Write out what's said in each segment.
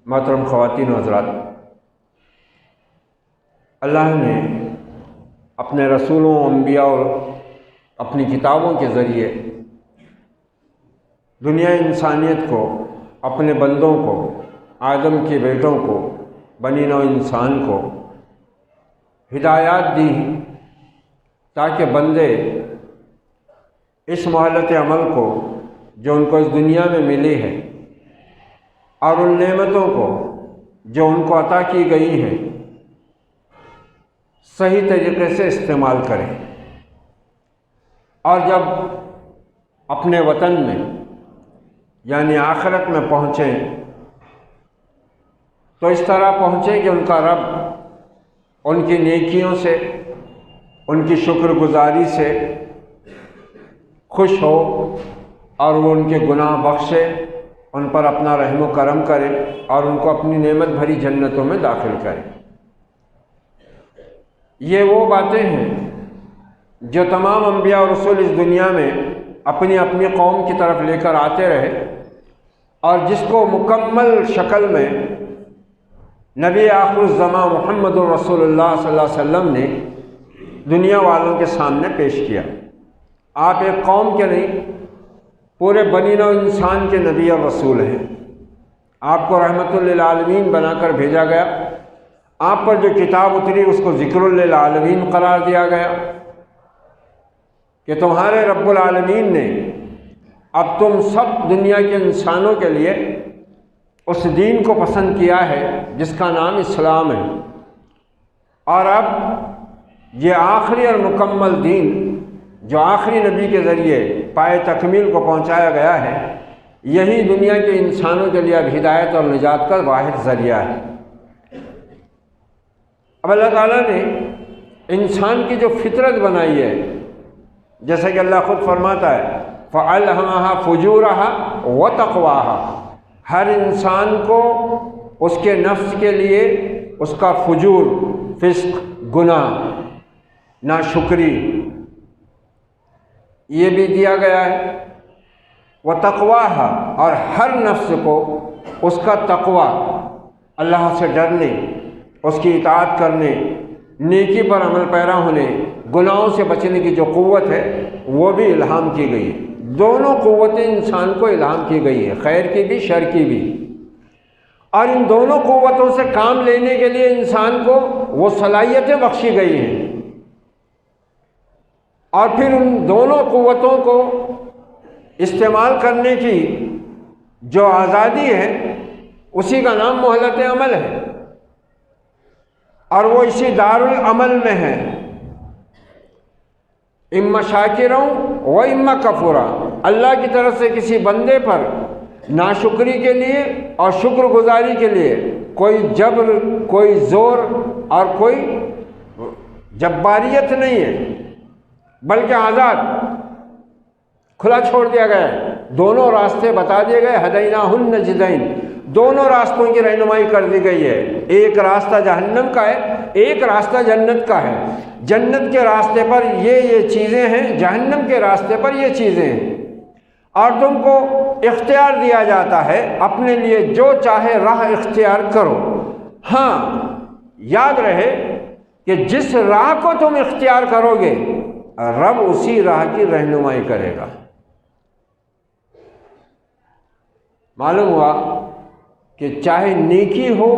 محترم خواتین و حضرات، اللہ نے اپنے رسولوں، انبیاء اور اپنی کتابوں کے ذریعے دنیا انسانیت کو، اپنے بندوں کو، آدم کے بیٹوں کو، بنی نوع انسان کو ہدایات دی تاکہ بندے اس مہلت عمل کو جو ان کو اس دنیا میں ملی ہے اور ان نعمتوں کو جو ان کو عطا کی گئی ہیں صحیح طریقے سے استعمال کریں، اور جب اپنے وطن میں یعنی آخرت میں پہنچیں تو اس طرح پہنچیں کہ ان کا رب ان کی نیکیوں سے، ان کی شکر گزاری سے خوش ہو اور وہ ان کے گناہ بخشے، ان پر اپنا رحم و کرم کرے اور ان کو اپنی نعمت بھری جنتوں میں داخل کرے۔ یہ وہ باتیں ہیں جو تمام انبیاء اور رسول اس دنیا میں اپنی اپنی قوم کی طرف لے کر آتے رہے، اور جس کو مکمل شکل میں نبی آخر الزماں محمد رسول اللہ صلی اللہ علیہ وسلم نے دنیا والوں کے سامنے پیش کیا۔ آپ ایک قوم کے نہیں، پورے بنی نوع انسان کے نبی اور رسول ہیں۔ آپ کو رحمت للعالمین بنا کر بھیجا گیا، آپ پر جو کتاب اتری اس کو ذکر للعالمین قرار دیا گیا کہ تمہارے رب العالمین نے اب تم سب دنیا کے انسانوں کے لیے اس دین کو پسند کیا ہے جس کا نام اسلام ہے، اور اب یہ آخری اور مکمل دین جو آخری نبی کے ذریعے پائے تکمیل کو پہنچایا گیا ہے، یہی دنیا کے انسانوں کے لیے اب ہدایت اور نجات کا واحد ذریعہ ہے۔ اب اللہ تعالیٰ نے انسان کی جو فطرت بنائی ہے، جیسا کہ اللہ خود فرماتا ہے فَأَلْهَمَهَا فُجُورَهَا وَتَقْوَاهَا، ہر انسان کو اس کے نفس کے لیے اس کا فجور، فسق، گناہ، ناشکری یہ بھی دیا گیا ہے، وَتَقْوَاهَا، اور ہر نفس کو اس کا تقوی، اللہ سے ڈرنے، اس کی اطاعت کرنے، نیکی پر عمل پیرا ہونے، گناہوں سے بچنے کی جو قوت ہے وہ بھی الہام کی گئی ہے۔ دونوں قوتیں انسان کو الہام کی گئی ہے، خیر کی بھی شر کی بھی، اور ان دونوں قوتوں سے کام لینے کے لیے انسان کو وہ صلاحیتیں بخشی گئی ہیں، اور پھر ان دونوں قوتوں کو استعمال کرنے کی جو آزادی ہے اسی کا نام مہلت عمل ہے، اور وہ اسی دار العمل میں ہے، اما شاکروں و اما کفورا، اللہ کی طرف سے کسی بندے پر ناشکری کے لیے اور شکر گزاری کے لیے کوئی جبر، کوئی زور اور کوئی جباریت نہیں ہے، بلکہ آزاد کھلا چھوڑ دیا گیا ہے۔ دونوں راستے بتا دیے گئے، ہدیناہ النجدین، دونوں راستوں کی رہنمائی کر دی گئی ہے، ایک راستہ جہنم کا ہے، ایک راستہ جنت کا ہے۔ جنت کے راستے پر یہ چیزیں ہیں، جہنم کے راستے پر یہ چیزیں ہیں، اور تم کو اختیار دیا جاتا ہے اپنے لیے جو چاہے راہ اختیار کرو۔ ہاں یاد رہے کہ جس راہ کو تم اختیار کرو گے رب اسی راہ کی رہنمائی کرے گا۔ معلوم ہوا کہ چاہے نیکی ہو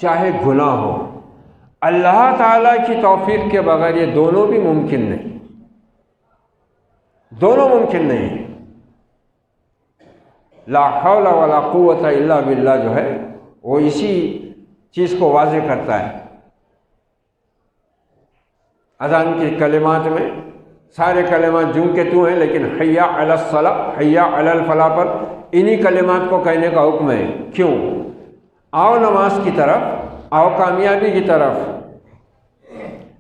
چاہے گناہ ہو، اللہ تعالیٰ کی توفیق کے بغیر یہ دونوں بھی ممکن نہیں، دونوں ممکن نہیں۔ لا حول ولا قوت الا باللہ جو ہے وہ اسی چیز کو واضح کرتا ہے۔ اذان کے کلمات میں سارے کلمات جوں کے تو ہیں، لیکن حی علی الصلاۃ، حی علی الفلاح پر انہی کلمات کو کہنے کا حکم ہے۔ کیوں؟ آؤ نماز کی طرف، آؤ کامیابی کی طرف۔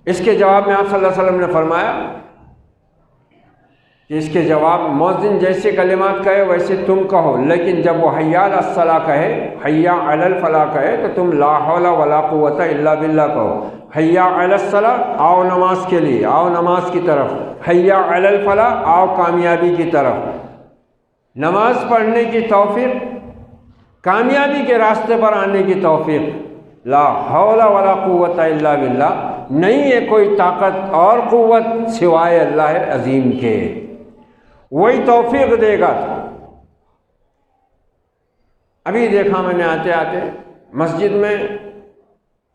اس کے جواب میں آپ صلی اللہ علیہ وسلم نے فرمایا کہ اس کے جواب مؤذن جیسے کلمات کہے ویسے تم کہو، لیکن جب وہ حی علی الصلاۃ کہے، حی علی الفلاح کہے تو تم لا حول ولا قوت الا باللہ کہو۔ حی علی الصلاۃ، آؤ نماز کے لیے، آؤ نماز کی طرف۔ حی علی الفلاح، آؤ کامیابی کی طرف۔ نماز پڑھنے کی توفیق کامیابی کے راستے پر آنے کی توفیق، لا حول ولا قوت الا باللہ، نہیں ہے کوئی طاقت اور قوت سوائے اللہ عظیم کے، وہی توفیق دے گا۔ ابھی دیکھا میں نے آتے آتے مسجد میں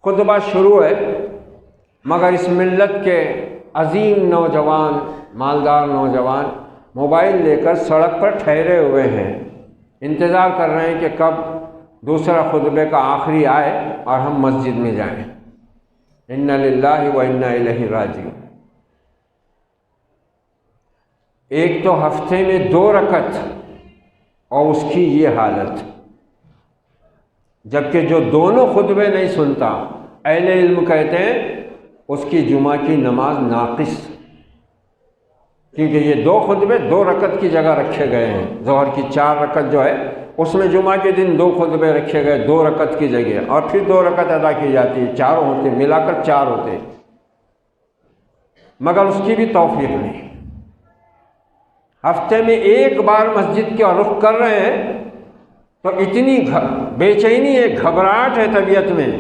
خطبہ شروع ہے، مگر اس ملت کے عظیم نوجوان، مالدار نوجوان موبائل لے کر سڑک پر ٹھہرے ہوئے ہیں، انتظار کر رہے ہیں کہ کب دوسرا خطبے کا آخری آئے اور ہم مسجد میں جائیں۔ انا للہ و انا الیہ راجعون۔ ایک تو ہفتے میں 2 رکعت اور اس کی یہ حالت، جبکہ جو دونوں خطبے نہیں سنتا، اہل علم کہتے ہیں اس کی جمعہ کی نماز ناقص، کیونکہ یہ 2 خطبے 2 رکعت کی جگہ رکھے گئے ہیں۔ ظہر کی 4 رکعت جو ہے اس میں جمعہ کے دن 2 خطبے رکھے گئے 2 رکعت کی جگہ، اور پھر 2 رکعت ادا کی جاتی ہے، 4 ہوتے، ملا کر 4 ہوتے، مگر اس کی بھی توفیق نہیں۔ ہفتے میں 1 بار مسجد کا رخ کر رہے ہیں تو اتنی بے چینی ہے، گھبراہٹ ہے طبیعت میں،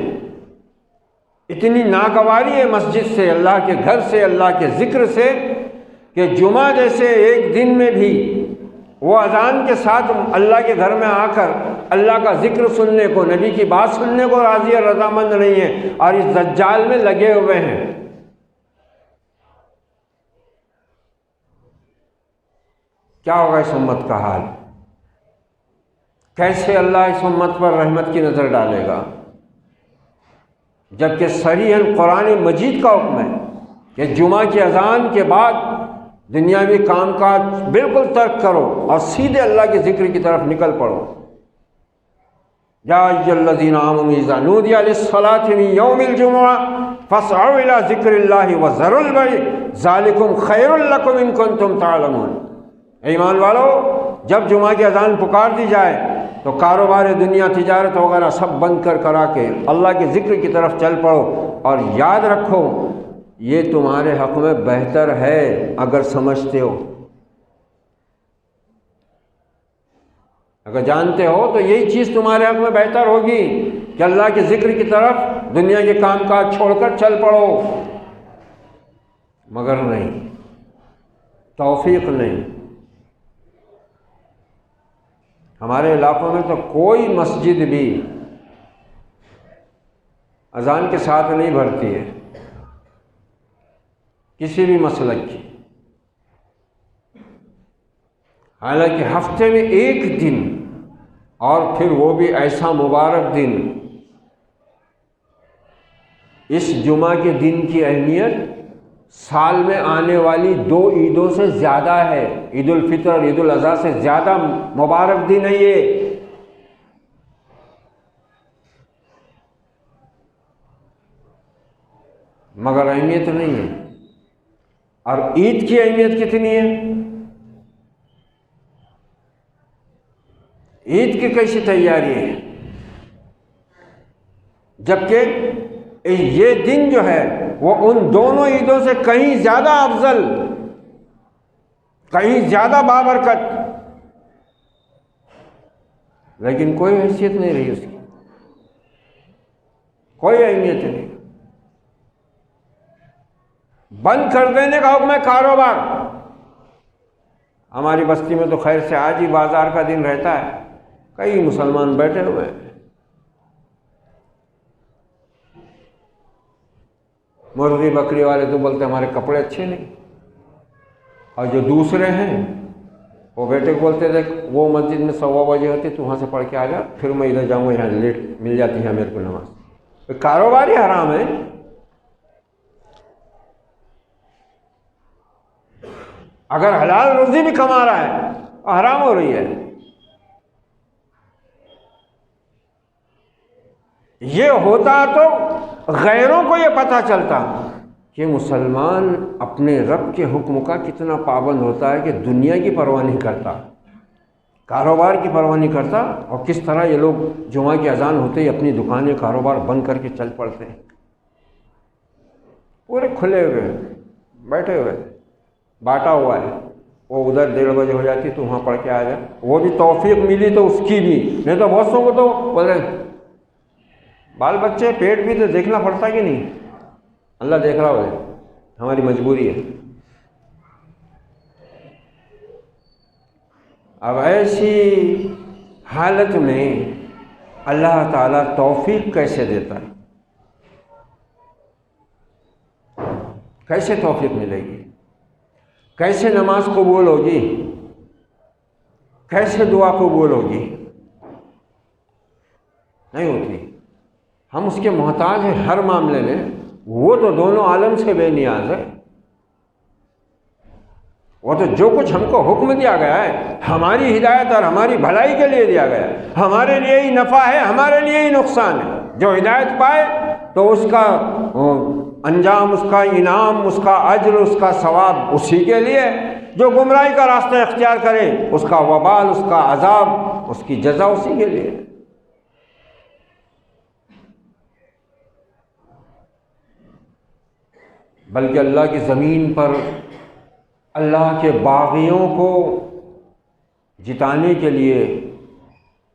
اتنی ناگواری ہے مسجد سے، اللہ کے گھر سے، اللہ کے ذکر سے، کہ جمعہ جیسے ایک دن میں بھی وہ اذان کے ساتھ اللہ کے گھر میں آ کر اللہ کا ذکر سننے کو، نبی کی بات سننے کو راضی اور رضامند نہیں ہے، اور اس دجال میں لگے ہوئے ہیں۔ کیا ہوگا اس امت کا حال؟ کیسے اللہ اس امت پر رحمت کی نظر ڈالے گا، جبکہ صریحاً قرآن مجید کا حکم ہے کہ جمعہ کی اذان کے بعد دنیاوی کام کاج بالکل ترک کرو اور سیدھے اللہ کے ذکر کی طرف نکل پڑو۔ یا ایھا الذین آمنوا اذا نودی للصلاۃ من یوم الجمعہ فاسعوا الی ذکر اللہ وذروا البیع ذلکم خیر لکم ان کنتم تعلمون۔ ایمان والو، جب جمعہ کی اذان پکار دی جائے تو کاروبار دنیا، تجارت وغیرہ سب بند کرا کے اللہ کے ذکر کی طرف چل پڑو، اور یاد رکھو یہ تمہارے حق میں بہتر ہے اگر سمجھتے ہو، اگر جانتے ہو تو یہی چیز تمہارے حق میں بہتر ہوگی کہ اللہ کے ذکر کی طرف دنیا کے کام کاج چھوڑ کر چل پڑو، مگر نہیں، توفیق نہیں۔ ہمارے علاقوں میں تو کوئی مسجد بھی اذان کے ساتھ نہیں بھرتی ہے، کسی بھی مسلک کی، حالانکہ ہفتے میں 1 دن، اور پھر وہ بھی ایسا مبارک دن، اس جمعہ کے دن کی اہمیت سال میں آنے والی 2 عیدوں سے زیادہ ہے، عید الفطر اور عید الاضحیٰ سے زیادہ مبارک دن ہے یہ۔ مگر اہمیت نہیں ہے۔ اور عید کی اہمیت کتنی ہے؟ عید کی کیسی تیاری ہے، جبکہ یہ دن جو ہے وہ ان دونوں عیدوں سے کہیں زیادہ افضل، کہیں زیادہ بابرکت، لیکن کوئی حیثیت نہیں رہی اس کی، کوئی اہمیت نہیں۔ بند کر دینے کا حکم ہے کاروبار۔ ہماری بستی میں تو خیر سے آج ہی بازار کا دن رہتا ہے، کئی مسلمان بیٹھے ہوئے ہیں، مرغی بکری والے تو بولتے ہمارے کپڑے اچھے نہیں، اور جو دوسرے ہیں وہ بیٹے کو بولتے تھے وہ مسجد میں 1:15 بجے ہوتی تو وہاں سے پڑھ کے آ جا، پھر میں ادھر جاؤں گا، یہاں لیٹ مل جاتی ہے میرے کو نماز۔ کاروبار ہی حرام ہے۔ اگر حلال روزی بھی کما رہا ہے حرام ہو رہی ہے۔ یہ ہوتا تو غیروں کو یہ پتہ چلتا کہ مسلمان اپنے رب کے حکم کا کتنا پابند ہوتا ہے، کہ دنیا کی پرواہ نہیں کرتا، کاروبار کی پرواہ نہیں کرتا، اور کس طرح یہ لوگ جمعہ کی اذان ہوتے ہی اپنی دکانیں کاروبار بند کر کے چل پڑتے ہیں، پورے کھلے ہوئے بیٹھے ہوئے، بانٹا ہوا ہے۔ وہ ادھر 1:30 ہو جاتی تو وہاں پڑھ کے آ جا، وہ بھی توفیق ملی تو اس کی بھی، نہیں تو بہت سو کو تو بولے بال بچے پیٹ بھی تو دیکھنا پڑتا کہ نہیں، اللہ دیکھ رہا ہے، ہماری مجبوری ہے۔ اب ایسی حالت میں اللہ تعالیٰ توفیق کیسے دیتا ہے؟ کیسے توفیق ملے گی؟ کیسے نماز قبول ہوگی؟ کیسے دعا قبول ہوگی؟ نہیں ہوتی۔ ہم اس کے محتاج ہیں ہر معاملے میں، وہ تو دونوں عالم سے بے نیاز ہے۔ وہ تو جو کچھ ہم کو حکم دیا گیا ہے ہماری ہدایت اور ہماری بھلائی کے لیے دیا گیا ہے، ہمارے لیے ہی نفع ہے، ہمارے لیے ہی نقصان ہے۔ جو ہدایت پائے تو اس کا انجام، اس کا انعام، اس کا اجر، اس کا ثواب اسی کے لیے، جو گمراہی کا راستہ اختیار کرے اس کا وبال، اس کا عذاب، اس کی جزا اسی کے لیے۔ بلکہ اللہ کی زمین پر اللہ کے باغیوں کو جتانے کے لیے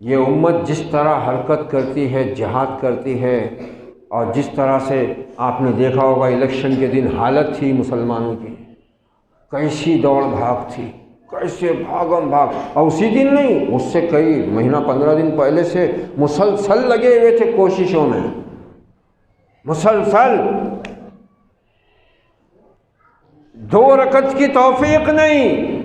یہ امت جس طرح حرکت کرتی ہے، جہاد کرتی ہے، اور جس طرح سے آپ نے دیکھا ہوگا الیکشن کے دن حالت تھی مسلمانوں کی، کیسی دوڑ بھاگ تھی، کیسے بھاگم بھاگ، اور اسی دن نہیں، اس سے کئی مہینہ 15 دن پہلے سے مسلسل لگے ہوئے تھے کوششوں میں، مسلسل۔ 2 رکعت کی توفیق نہیں،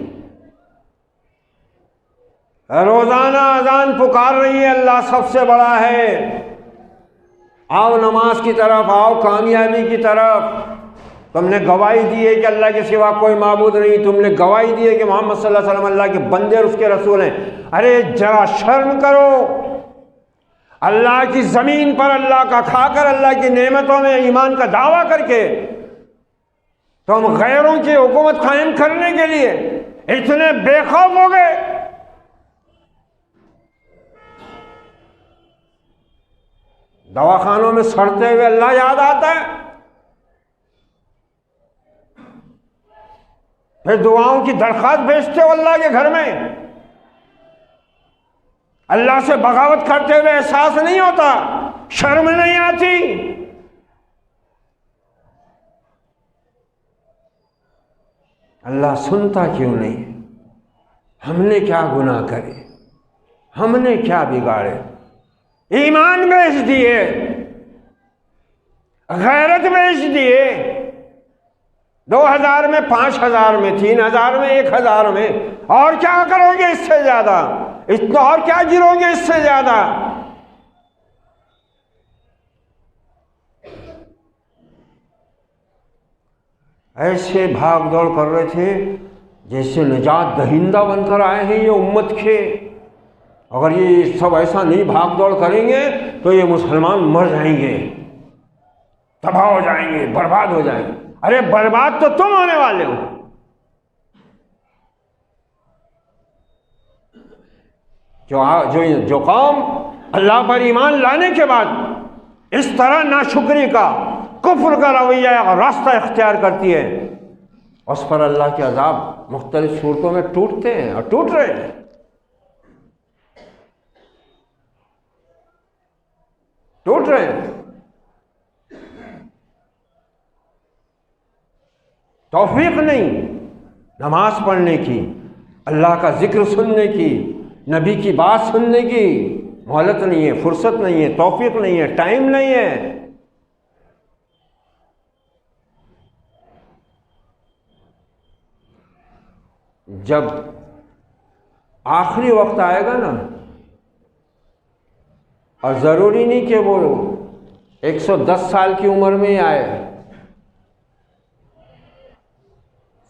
روزانہ اذان پکار رہی ہے اللہ سب سے بڑا ہے، آؤ نماز کی طرف، آؤ کامیابی کی طرف۔ تم نے گواہی دی ہے کہ اللہ کے سوا کوئی معبود نہیں، تم نے گواہی دی ہے کہ محمد صلی اللہ علیہ وسلم اللہ کے بندے اور اس کے رسول ہیں۔ ارے ذرا شرم کرو، اللہ کی زمین پر اللہ کا کھا کر، اللہ کی نعمتوں میں ایمان کا دعویٰ کر کے تم غیروں کی حکومت قائم کرنے کے لیے اتنے بے خوف ہو گئے۔ دواخانوں میں سڑتے ہوئے اللہ یاد آتا ہے، پھر دعاؤں کی درخواست بھیجتے ہو اللہ کے گھر میں، اللہ سے بغاوت کرتے ہوئے احساس نہیں ہوتا، شرم نہیں آتی؟ اللہ سنتا کیوں نہیں؟ ہم نے کیا گناہ کرے، ہم نے کیا بگاڑے؟ ایمان بیچ دیے، غیرت بیچ دیے، 2000 میں، 5000 میں، 3000 میں، 1000 میں، اور کیا کرو گے اس سے زیادہ؟ اتنا اور کیا گرو گے اس سے زیادہ؟ ایسے بھاگ دوڑ کر رہے تھے جیسے نجات دہندہ بن کر آئے ہیں یہ امت کے۔ اگر یہ سب ایسا نہیں بھاگ دوڑ کریں گے تو یہ مسلمان مر جائیں گے، تباہ ہو جائیں گے، برباد ہو جائیں گے۔ ارے برباد تو تم ہونے والے ہو۔ جو قوم اللہ پر ایمان لانے کے بعد اس طرح ناشکری کا، کفر کا رویہ اور راستہ اختیار کرتی ہے، اس پر اللہ کے عذاب مختلف صورتوں میں ٹوٹتے ہیں اور ٹوٹ رہے ہیں۔ ٹوٹ رہے ہیں۔ توفیق نہیں نماز پڑھنے کی، اللہ کا ذکر سننے کی، نبی کی بات سننے کی، مہلت نہیں ہے، فرصت نہیں ہے، توفیق نہیں ہے، ٹائم نہیں ہے۔ جب آخری وقت آئے گا نا، اور ضروری نہیں کہ وہ 110 سال کی عمر میں ہی آئے،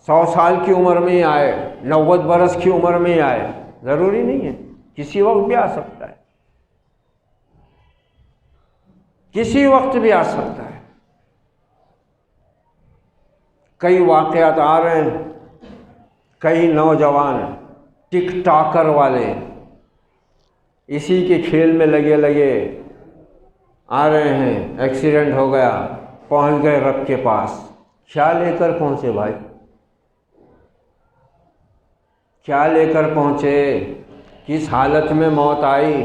100 سال کی عمر میں ہی آئے، 90 برس کی عمر میں ہی آئے، ضروری نہیں ہے، کسی وقت بھی آ سکتا ہے، کسی وقت بھی آ سکتا ہے۔ کئی واقعات آ رہے ہیں، کئی نوجوان ٹک ٹاکر والے اسی کے کھیل میں لگے لگے آ رہے ہیں، ایکسیڈنٹ ہو گیا، پہنچ گئے رب کے پاس، کیا لے کر پہنچے بھائی؟ کیا لے کر پہنچے، کس حالت میں موت آئی،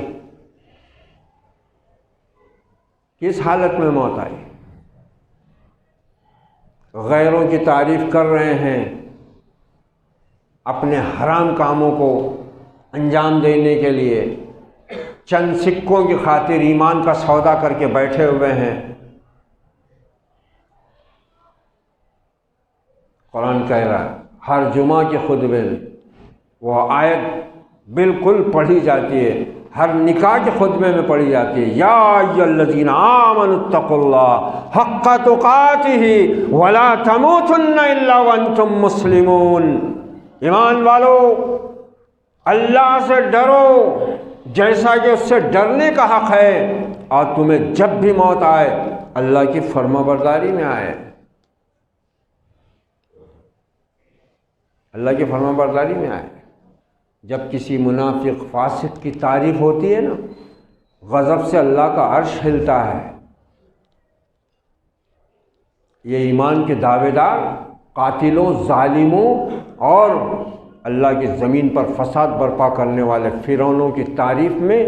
کس حالت میں موت آئی۔ غیروں کی تعریف کر رہے ہیں، اپنے حرام کاموں کو انجام دینے کے لیے چند سکوں کی خاطر ایمان کا سودا کر کے بیٹھے ہوئے ہیں۔ قرآن کہہ رہا ہے ہر جمعہ کے خطبے میں وہ آیت بالکل پڑھی جاتی ہے، ہر نکاح کے خطبے میں پڑھی جاتی ہے، یا ایھا الذین آمنوا اتقوا اللہ حق تقاتہ ولا تموتن الا وانتم مسلمون۔ ایمان والو، اللہ سے ڈرو جیسا کہ اس سے ڈرنے کا حق ہے، اور تمہیں جب بھی موت آئے اللہ کی فرما برداری میں آئے، اللہ کی فرما برداری میں آئے۔ جب کسی منافق فاسق کی تعریف ہوتی ہے نا، غضب سے اللہ کا عرش ہلتا ہے۔ یہ ایمان کے دعوے دار قاتلوں، ظالموں اور اللہ کی زمین پر فساد برپا کرنے والے فرعونوں کی تعریف میں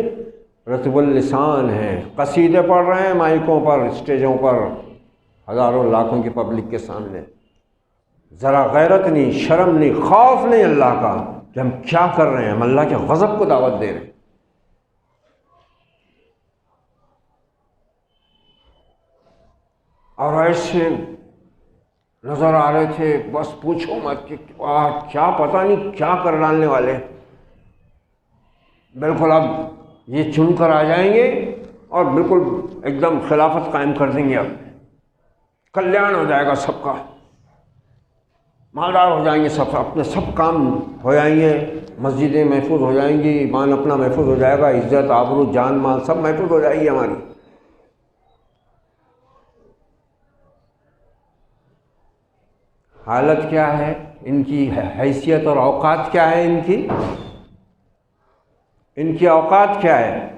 رطب اللسان ہیں، قصیدے پڑھ رہے ہیں مائکوں پر، اسٹیجوں پر، ہزاروں لاکھوں کی پبلک کے سامنے۔ ذرا غیرت نہیں، شرم نہیں، خوف نہیں اللہ کا کہ ہم کیا کر رہے ہیں، ہم اللہ کے غضب کو دعوت دے رہے ہیں۔ اور ایسے نظر آ رہے تھے، بس پوچھو مت کہ کیا پتہ نہیں کیا کر ڈالنے والے، بالکل اب یہ چن کر آ جائیں گے اور بالکل ایک دم خلافت قائم کر دیں گے، اب کلیان ہو جائے گا سب کا، مالدار ہو جائیں گے سب، اپنے سب کام ہو جائیں گے، مسجدیں محفوظ ہو جائیں گی، ایمان اپنا محفوظ ہو جائے گا، عزت آبرو جان مال سب محفوظ ہو جائے گی ہماری۔ حالت کیا ہے ان کی، حیثیت اور اوقات کیا ہے ان کی اوقات کیا ہے؟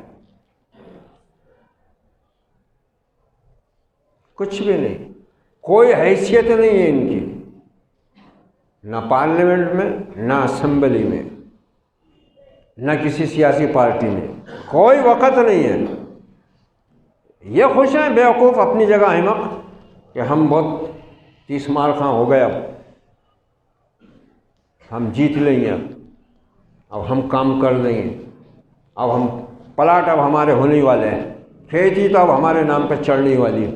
کچھ بھی نہیں، کوئی حیثیت نہیں ہے ان کی، نہ پارلیمنٹ میں، نہ اسمبلی میں، نہ کسی سیاسی پارٹی میں، کوئی وقت نہیں ہے۔ یہ خوش ہیں بیوقوف اپنی جگہ احمق کہ ہم بہت 30 مار خاں ہو گئے، اب ہم جیت لیں گے، اب ہم کام کر دیں گے، اب ہم پلاٹ اب ہمارے ہونے والے ہیں، کھیتی تو اب ہمارے نام پہ چڑھنے والی ہے،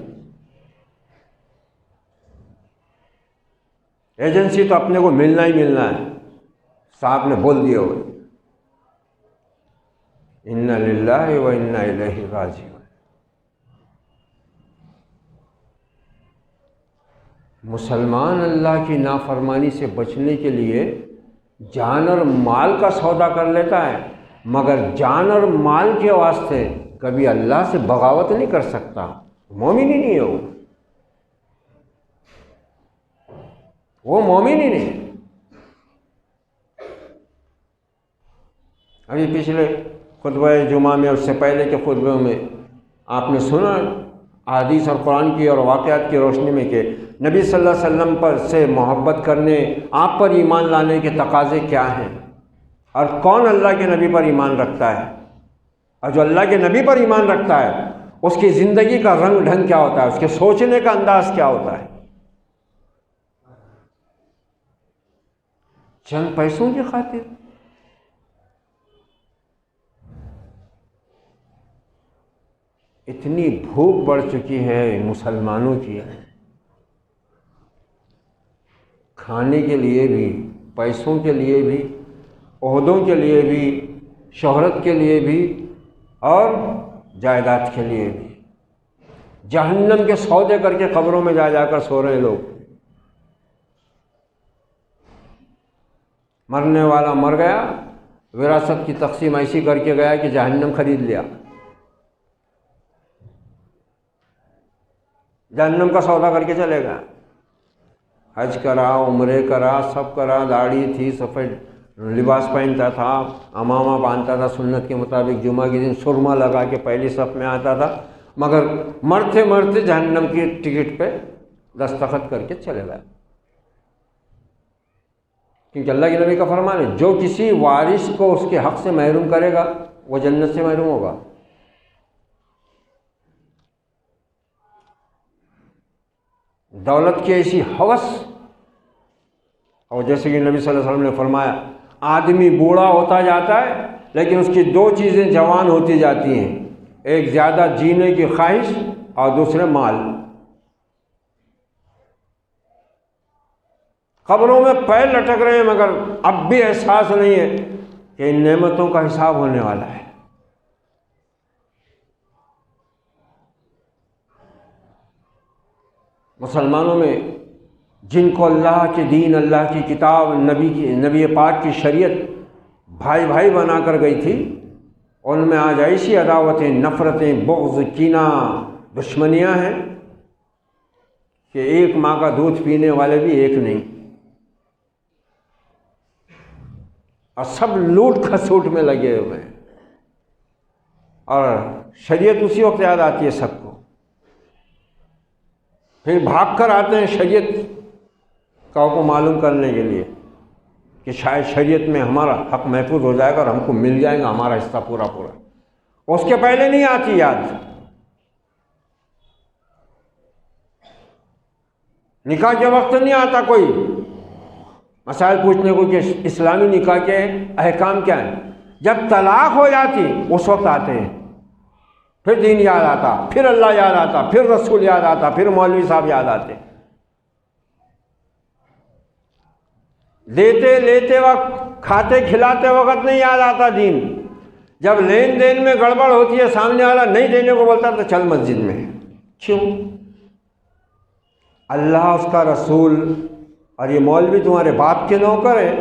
ایجنسی تو اپنے کو ملنا ہی ملنا ہے، صاحب نے بول دیا ہوئے انا للہ و انا الیہ راجعون۔ مسلمان اللہ کی نافرمانی سے بچنے کے لیے جان اور مال کا سودا کر لیتا ہے، مگر جان اور مال کے واسطے کبھی اللہ سے بغاوت نہیں کر سکتا، مومن ہی نہیں ہے وہ مومن ہی نہیں۔ ابھی پچھلے خطبہ جمعہ میں، اس سے پہلے کے خطبوں میں آپ نے سنا احادیث اور قرآن کی اور واقعات کی روشنی میں کہ نبی صلی اللہ علیہ وسلم پر سے محبت کرنے، آپ پر ایمان لانے کے تقاضے کیا ہیں، اور کون اللہ کے نبی پر ایمان رکھتا ہے، اور جو اللہ کے نبی پر ایمان رکھتا ہے اس کی زندگی کا رنگ ڈھنگ کیا ہوتا ہے، اس کے سوچنے کا انداز کیا ہوتا ہے۔ چند پیسوں کی خاطر اتنی بھوک بڑھ چکی ہے مسلمانوں کی، کھانے کے لیے بھی، پیسوں کے لیے بھی، عہدوں کے لیے بھی، شہرت کے لیے بھی، اور جائیداد کے لیے بھی، جہنم کے سودے کر کے قبروں میں جا جا کر سو رہے ہیں لوگ۔ مرنے والا مر گیا، وراثت کی تقسیم ایسی کر کے گیا کہ جہنم خرید لیا، جہنم کا سودا کر کے چلے گا۔ حج کرا، عمرے کرا، سب کرا، داڑھی تھی، سفید لباس پہنتا تھا، امامہ باندھتا تھا سنت کے مطابق، جمعہ کے دن سرما لگا کے پہلی صف میں آتا تھا، مگر مرتے مرتے جہنم کی ٹکٹ پہ دستخط کر کے چلے گئے۔ کیونکہ اللہ کے نبی کا فرمان ہے جو کسی وارث کو اس کے حق سے محروم کرے گا وہ جنت سے محروم ہوگا۔ دولت کی ایسی ہوس، اور جیسے کہ نبی صلی اللہ علیہ وسلم نے فرمایا آدمی بوڑھا ہوتا جاتا ہے لیکن اس کی دو چیزیں جوان ہوتی جاتی ہیں، ایک زیادہ جینے کی خواہش اور دوسرے مال۔ قبروں میں پیر لٹک رہے ہیں مگر اب بھی احساس نہیں ہے کہ ان نعمتوں کا حساب ہونے والا ہے۔ مسلمانوں میں جن کو اللہ کے دین، اللہ کی کتاب، نبی پاک کی شریعت بھائی بھائی بنا کر گئی تھی، ان میں آج ایسی عداوتیں، نفرتیں، بغض، کینہ، دشمنیاں ہیں کہ ایک ماں کا دودھ پینے والے بھی ایک نہیں، اور سب لوٹ کھسوٹ میں لگے ہوئے ہیں، اور شریعت اسی وقت یاد آتی ہے سب کو، پھر بھاگ کر آتے ہیں شریعت کو معلوم کرنے کے لیے کہ شاید شریعت میں ہمارا حق محفوظ ہو جائے گا اور ہم کو مل جائے گا ہمارا حصہ پورا پورا۔ اس کے پہلے نہیں آتی یاد۔ نکاح کے وقت نہیں آتا کوئی مسائل پوچھنے کو کہ اسلامی نکاح کے احکام کیا ہیں، جب طلاق ہو جاتی اس وقت آتے ہیں، پھر دین یاد آتا، پھر اللہ یاد آتا، پھر رسول یاد آتا، پھر مولوی صاحب یاد آتے۔ دیتے لیتے وقت، کھاتے کھلاتے وقت نہیں یاد آتا دین، جب لین دین میں گڑبڑ ہوتی ہے سامنے والا نہیں دینے کو بولتا تو چل مسجد میں۔ کیوں؟ اللہ، اس کا رسول اور یہ مولوی تمہارے باپ کے نوکر ہیں،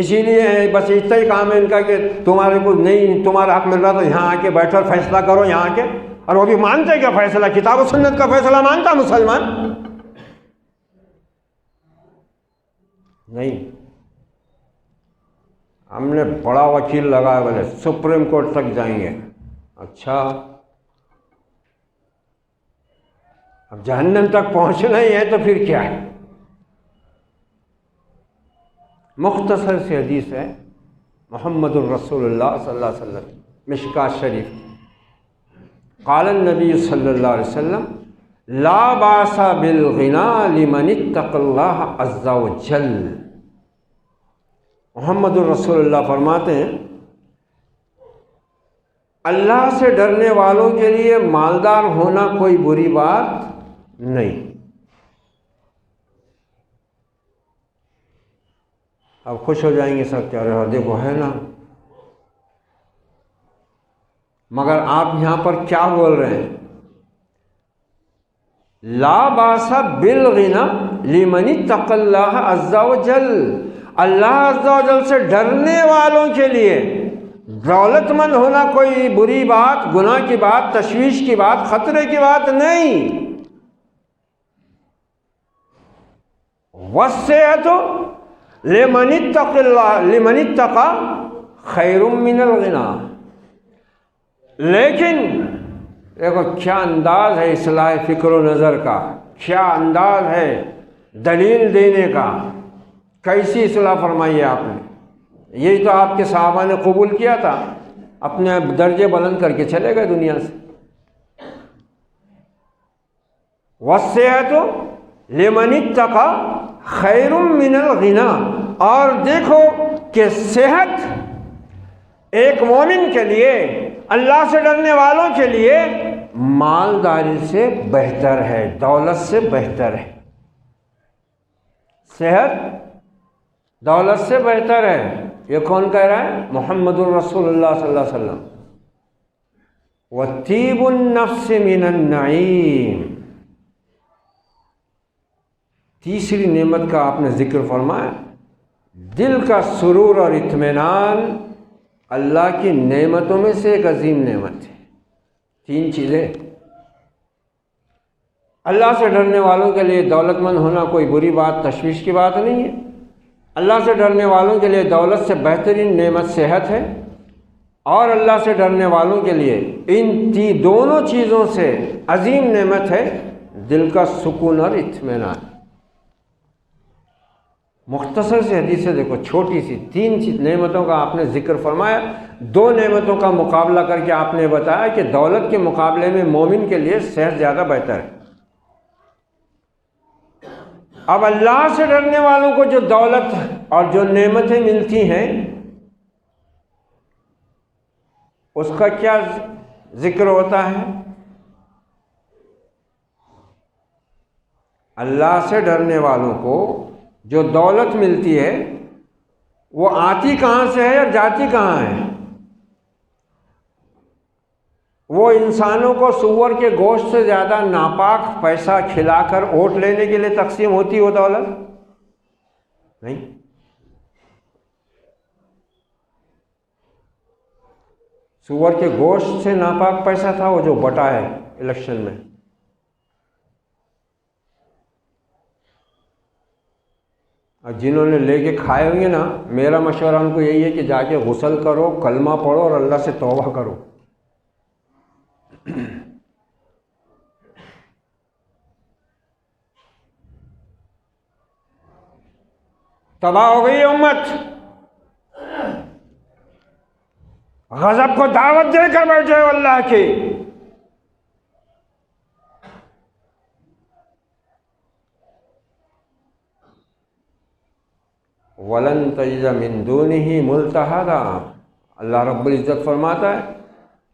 اسی لیے بس اتنا ہی کام ہے ان کا کہ تمہارے کو نہیں، تمہارا حق مل رہا تو یہاں آ کے بیٹھو اور فیصلہ کرو یہاں آ کے، اور وہ بھی مانتے کیا فیصلہ؟ کتاب و سنت کا فیصلہ مانتا مسلمان؟ نہیں، ہم نے بڑا وکیل لگایا، بولے سپریم کورٹ تک جائیں گے۔ اچھا، اب جہنم تک پہنچنا ہی ہے تو پھر کیا ہے؟ مختصر سی حدیث ہے محمد الرسول اللہ صلی اللہ علیہ وسلم، مشکات شریف، قال النبی صلی اللہ علیہ وسلم لا باس بالغنى لمن اتقى اللہ عز وجل۔ محمد الرسول اللہ فرماتے ہیں اللہ سے ڈرنے والوں کے لیے مالدار ہونا کوئی بری بات نہیں۔ اب خوش ہو جائیں گے سب، کہہ رہے ہو دیکھو ہے نا، مگر آپ یہاں پر کیا بول رہے ہیں؟ لا باس بالغنى لمن اتقى اللہ عز وجل، اللہ عز و جل سے ڈرنے والوں کے لیے دولت مند ہونا کوئی بری بات، گناہ کی بات، تشویش کی بات، خطرے کی بات نہیں۔ والصحت لمن اتقى اللہ، لمن اتقى خیر من الغنى۔ لیکن دیکھو کیا انداز ہے اصلاح فکر و نظر کا، کیا انداز ہے دلیل دینے کا، کیسی اصلاح فرمائی ہے آپ نے۔ یہی تو آپ کے صحابہ نے قبول کیا تھا، اپنے درجے بلند کر کے چلے گئے دنیا سے۔ والصحت لمن اتقى خیر من الغنى، اور دیکھو کہ صحت ایک مومن کے لیے، اللہ سے ڈرنے والوں کے لیے مالداری سے بہتر ہے، دولت سے بہتر ہے۔ صحت دولت سے بہتر ہے، یہ کون کہہ رہا ہے؟ محمد الرسول اللہ صلی اللہ علیہ وسلم۔ وطیب النفس من النعیم، تیسری نعمت کا آپ نے ذکر فرمایا، دل کا سرور اور اطمینان اللہ کی نعمتوں میں سے ایک عظیم نعمت ہے۔ تین چیزیں، اللہ سے ڈرنے والوں کے لیے دولت مند ہونا کوئی بری بات، تشویش کی بات نہیں ہے۔ اللہ سے ڈرنے والوں کے لیے دولت سے بہترین نعمت صحت ہے، اور اللہ سے ڈرنے والوں کے لیے ان دونوں چیزوں سے عظیم نعمت ہے دل کا سکون اور اطمینان۔ مختصر سی حدیث ہے، دیکھو چھوٹی سی، 3 نعمتوں کا آپ نے ذکر فرمایا، 2 نعمتوں کا مقابلہ کر کے آپ نے بتایا کہ دولت کے مقابلے میں مومن کے لیے صحت زیادہ بہتر ہے۔ اب اللہ سے ڈرنے والوں کو جو دولت اور جو نعمتیں ملتی ہیں اس کا کیا ذکر ہوتا ہے؟ اللہ سے ڈرنے والوں کو جو دولت ملتی ہے وہ آتی کہاں سے ہے اور جاتی کہاں ہے؟ وہ انسانوں کو سور کے گوشت سے زیادہ ناپاک پیسہ کھلا کر ووٹ لینے کے لیے تقسیم ہوتی وہ دولت نہیں۔ سور کے گوشت سے ناپاک پیسہ تھا وہ جو بٹا ہے الیکشن میں۔ اور جنہوں نے لے کے کھائے ہوئے نا، میرا مشورہ ان کو یہی ہے کہ جا کے غسل کرو، کلمہ پڑھو اور اللہ سے توبہ کرو۔ تباہ ہو گئی امت، غضب کو دعوت دے کر بیٹھے ہو اللہ کی۔ وَلَن تَجِدَ مِن دُونِهِ مُلْتَحَدًا، اللہ رب العزت فرماتا ہے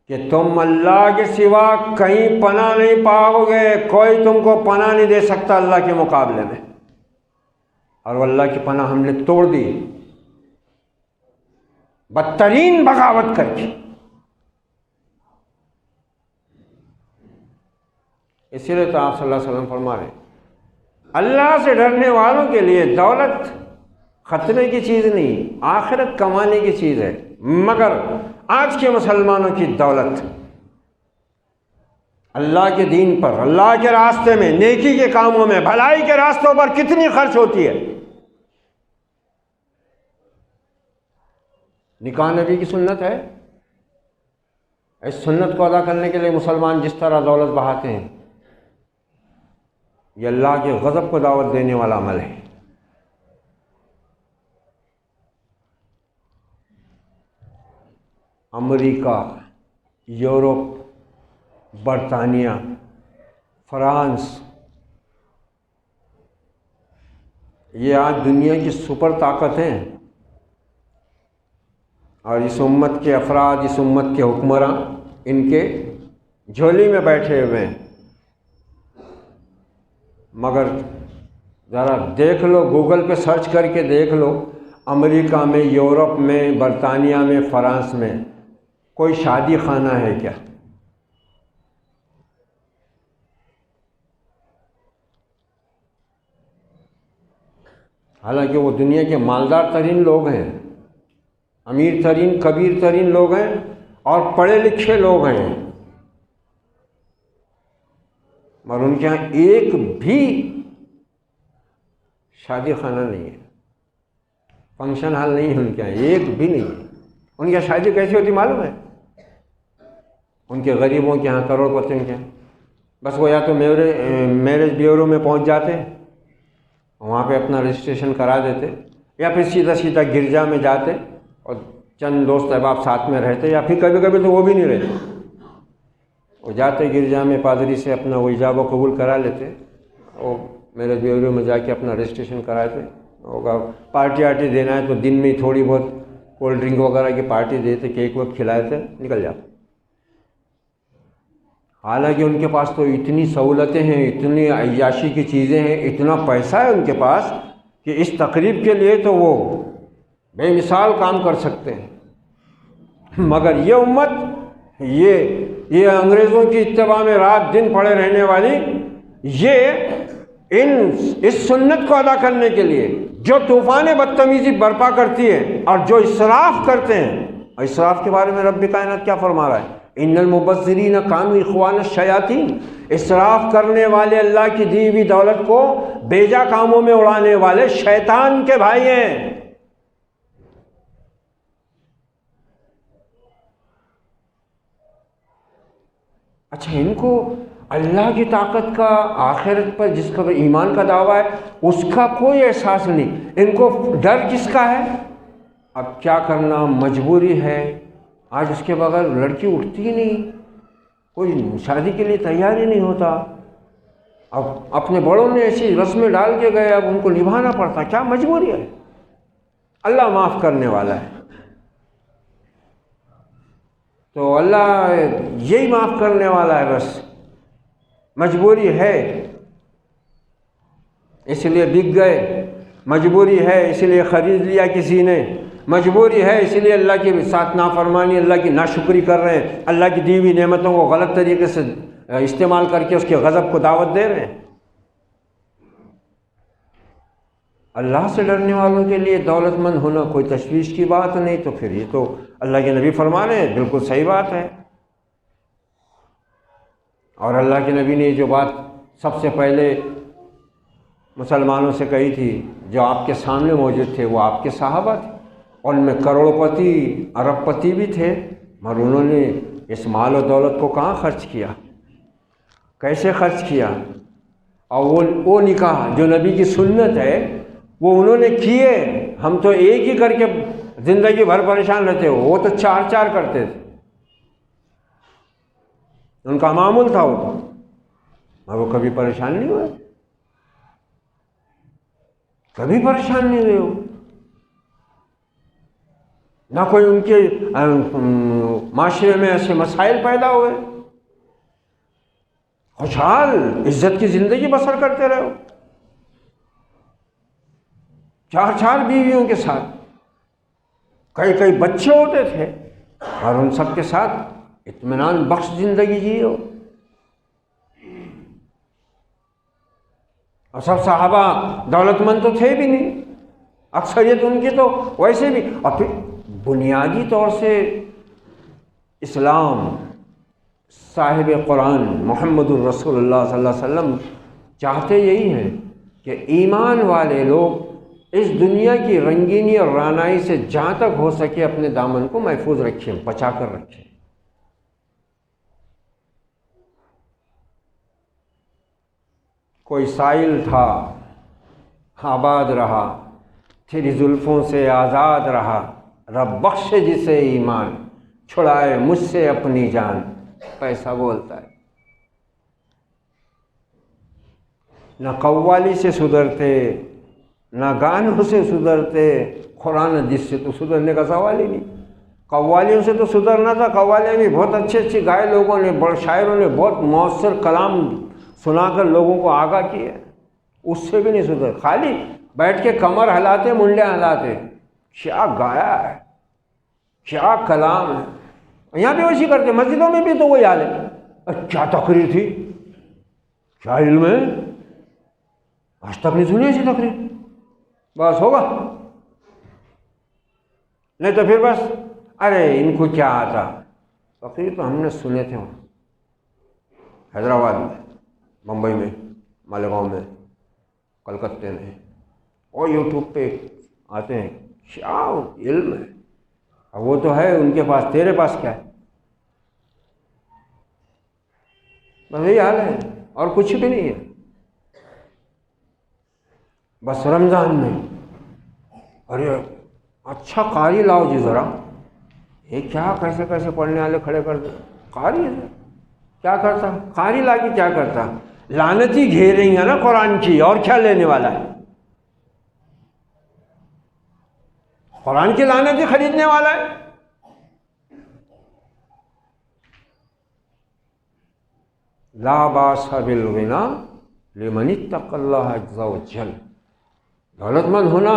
کہ تم اللہ کے سوا کہیں پناہ نہیں پاؤ گے، کوئی تم کو پناہ نہیں دے سکتا اللہ کے مقابلے میں۔ اور اللہ کی پناہ ہم نے توڑ دی بدترین بغاوت کر کے۔ اسی لیے تو آپ صلی اللہ علیہ وسلم فرما رہے ہیں اللہ سے ڈرنے والوں کے لیے دولت خطرے کی چیز نہیں، آخرت کمانے کی چیز ہے۔ مگر آج کے مسلمانوں کی دولت اللہ کے دین پر، اللہ کے راستے میں، نیکی کے کاموں میں، بھلائی کے راستوں پر کتنی خرچ ہوتی ہے۔ نکاح نبی کی سنت ہے، اس سنت کو ادا کرنے کے لیے مسلمان جس طرح دولت بہاتے ہیں یہ اللہ کے غضب کو دعوت دینے والا عمل ہے۔ امریکہ، یورپ، برطانیہ، فرانس، یہ آج دنیا کی سپر طاقت ہیں، اور اس امت کے افراد، اس امت کے حکمراں ان کے جھولی میں بیٹھے ہوئے ہیں۔ مگر ذرا دیکھ لو، گوگل پہ سرچ کر کے دیکھ لو، امریکہ میں، یورپ میں، برطانیہ میں، فرانس میں کوئی شادی خانہ ہے کیا؟ حالانکہ وہ دنیا کے مالدار ترین لوگ ہیں، امیر ترین، کبیر ترین لوگ ہیں اور پڑھے لکھے لوگ ہیں، مگر ان کے یہاں ایک بھی شادی خانہ نہیں ہے، فنکشن ہال نہیں ہے ان کے یہاں، ایک بھی نہیں ہے۔ ان کے یہاں شادی کیسی ہوتی معلوم ہے؟ ان کے غریبوں کے یہاں، کروڑ پتیوں کے یہاں، بس وہ یا تو میرج بیورو میں پہنچ جاتے، وہاں پہ اپنا رجسٹریشن کرا دیتے، یا پھر سیدھا سیدھا گرجا میں جاتے اور چند دوست احباب ساتھ میں رہتے، یا پھر کبھی کبھی تو وہ بھی نہیں رہتے، وہ جاتے گرجا میں پادری سے اپنا وہ ایجاب و قبول کرا لیتے، وہ میرج بیورو میں جا کے اپنا رجسٹریشن کراتے، ہوگا پارٹی آرٹی دینا ہے تو دن میں ہی تھوڑی بہت کولڈ ڈرنک وغیرہ کی پارٹی دیتے، کیک ویک کھلائے تھے، نکل جاتے۔ حالانکہ ان کے پاس تو اتنی سہولتیں ہیں، اتنی عیاشی کی چیزیں ہیں، اتنا پیسہ ہے ان کے پاس کہ اس تقریب کے لیے تو وہ بے مثال کام کر سکتے ہیں۔ مگر یہ امت، یہ انگریزوں کی اتباع میں رات دن پڑے رہنے والی، یہ اس سنت کو ادا کرنے کے لیے جو طوفان بدتمیزی برپا کرتی ہے اور جو اسراف کرتے ہیں، اور اسراف کے بارے میں رب کائنات کیا فرما رہا ہے؟ ان المبذرین کانوا اخوان الشیاطین، اسراف کرنے والے اللہ کی دی ہوئی دولت کو بیجا کاموں میں اڑانے والے شیطان کے بھائی ہیں۔ اچھا، ان کو اللہ کی طاقت کا، آخرت پر جس کا ایمان کا دعویٰ ہے اس کا کوئی احساس نہیں، ان کو ڈر کس کا ہے؟ اب کیا کرنا، مجبوری ہے، آج اس کے بغیر لڑکی اٹھتی ہی نہیں، کوئی شادی کے لیے تیار ہی نہیں ہوتا، اب اپنے بڑوں نے ایسی رسمیں ڈال کے گئے، اب ان کو نبھانا پڑتا، کیا مجبوری ہے؟ اللہ معاف کرنے والا ہے، تو اللہ یہی معاف کرنے والا ہے، بس مجبوری ہے اس لیے بک گئے، مجبوری ہے اس لیے خرید لیا کسی نے، مجبوری ہے اس لیے اللہ کے ساتھ نافرمانی، اللہ کی ناشکری کر رہے ہیں، اللہ کی دی ہوئی نعمتوں کو غلط طریقے سے استعمال کر کے اس کے غضب کو دعوت دے رہے ہیں۔ اللہ سے ڈرنے والوں کے لیے دولت مند ہونا کوئی تشویش کی بات نہیں، تو پھر یہ تو اللہ کے نبی فرما رہے ہیں، بالکل صحیح بات ہے۔ اور اللہ کے نبی نے جو بات سب سے پہلے مسلمانوں سے کہی تھی، جو آپ کے سامنے موجود تھے، وہ آپ کے صحابہ تھے، اور ان میں کروڑ پتی ارب پتی بھی تھے، مگر انہوں نے اس مال و دولت کو کہاں خرچ کیا، کیسے خرچ کیا؟ اور وہ نکاح جو نبی کی سنت ہے وہ انہوں نے کیے، ہم تو ایک ہی کر کے زندگی بھر پریشان رہتے، وہ تو چار چار کرتے تھے، ان کا معمول تھا وہ، مگر وہ کبھی پریشان نہیں ہوئے، کبھی پریشان نہیں ہوئے، نہ کوئی ان کے معاشرے میں ایسے مسائل پیدا ہوئے، خوشحال عزت کی زندگی بسر کرتے رہے، چار چار بیویوں کے ساتھ، کئی کئی بچے ہوتے تھے، اور ان سب کے ساتھ اطمینان بخش زندگی جیو۔ اور سب صحابہ دولت مند تو تھے بھی نہیں، اکثریت ان کی تو ویسے بھی، اور پھر بنیادی طور سے اسلام صاحب قرآن محمد الرسول اللہ صلی اللہ علیہ وسلم چاہتے یہی ہیں کہ ایمان والے لوگ اس دنیا کی رنگینی اور رعنائی سے جہاں تک ہو سکے اپنے دامن کو محفوظ رکھیں، بچا کر رکھیں۔ کوئی سائل تھا آباد رہا، تیری زلفوں سے آزاد رہا، رب بخشے جسے ایمان، چھڑائے مجھ سے اپنی جان، پیسہ بولتا ہے۔ نہ قوالی سے سدھرتے، نہ گانوں سے سدھرتے، قرآن حدیث سے تو سدھرنے کا سوال ہی نہیں، قوالیوں سے تو سدھرنا تھا، قوالیاں بھی بہت اچھی اچھی گائے لوگوں نے، بڑے شاعروں نے بہت مؤثر کلام سنا کر لوگوں کو آگاہ کیا، اس سے بھی نہیں سدھر، خالی بیٹھ کے کمر ہلاتے، منڈے ہلاتے، کیا گایا ہے، کیا کلام ہے، یہاں بھی ویسی کرتے، مسجدوں میں بھی تو وہی حال ہے، کیا تقریر تھی، کیا علم ہے، آج تک نہیں سنی ایسی تقریر، بس ہوگا، نہیں تو پھر بس ارے ان کو کیا آتا، تقریر تو ہم نے سنے تھے وہاں حیدرآباد میں، ممبئی میں، مالیگاؤں میں، کلکتے میں، اور یوٹیوب پہ آتے ہیں، کیا علم ہے، اور وہ تو ہے ان کے پاس، تیرے پاس کیا ہے، بس یہی حال ہے، اور کچھ بھی نہیں ہے۔ بس رمضان میں ارے اچھا قاری لاؤ جی ذرا، یہ کیا کیسے کیسے پڑھنے والے کھڑے کر دے، قاری ہے کیا کرتا، قاری لا کے کیا کرتا، لعنتی گھیریں گے نا قرآن کی، اور کیا لینے والا ہے، قرآن کی لعنتی خریدنے والا ہے۔ لا باس بالغنا لمن اتقى الله عز وجل، دولت مند ہونا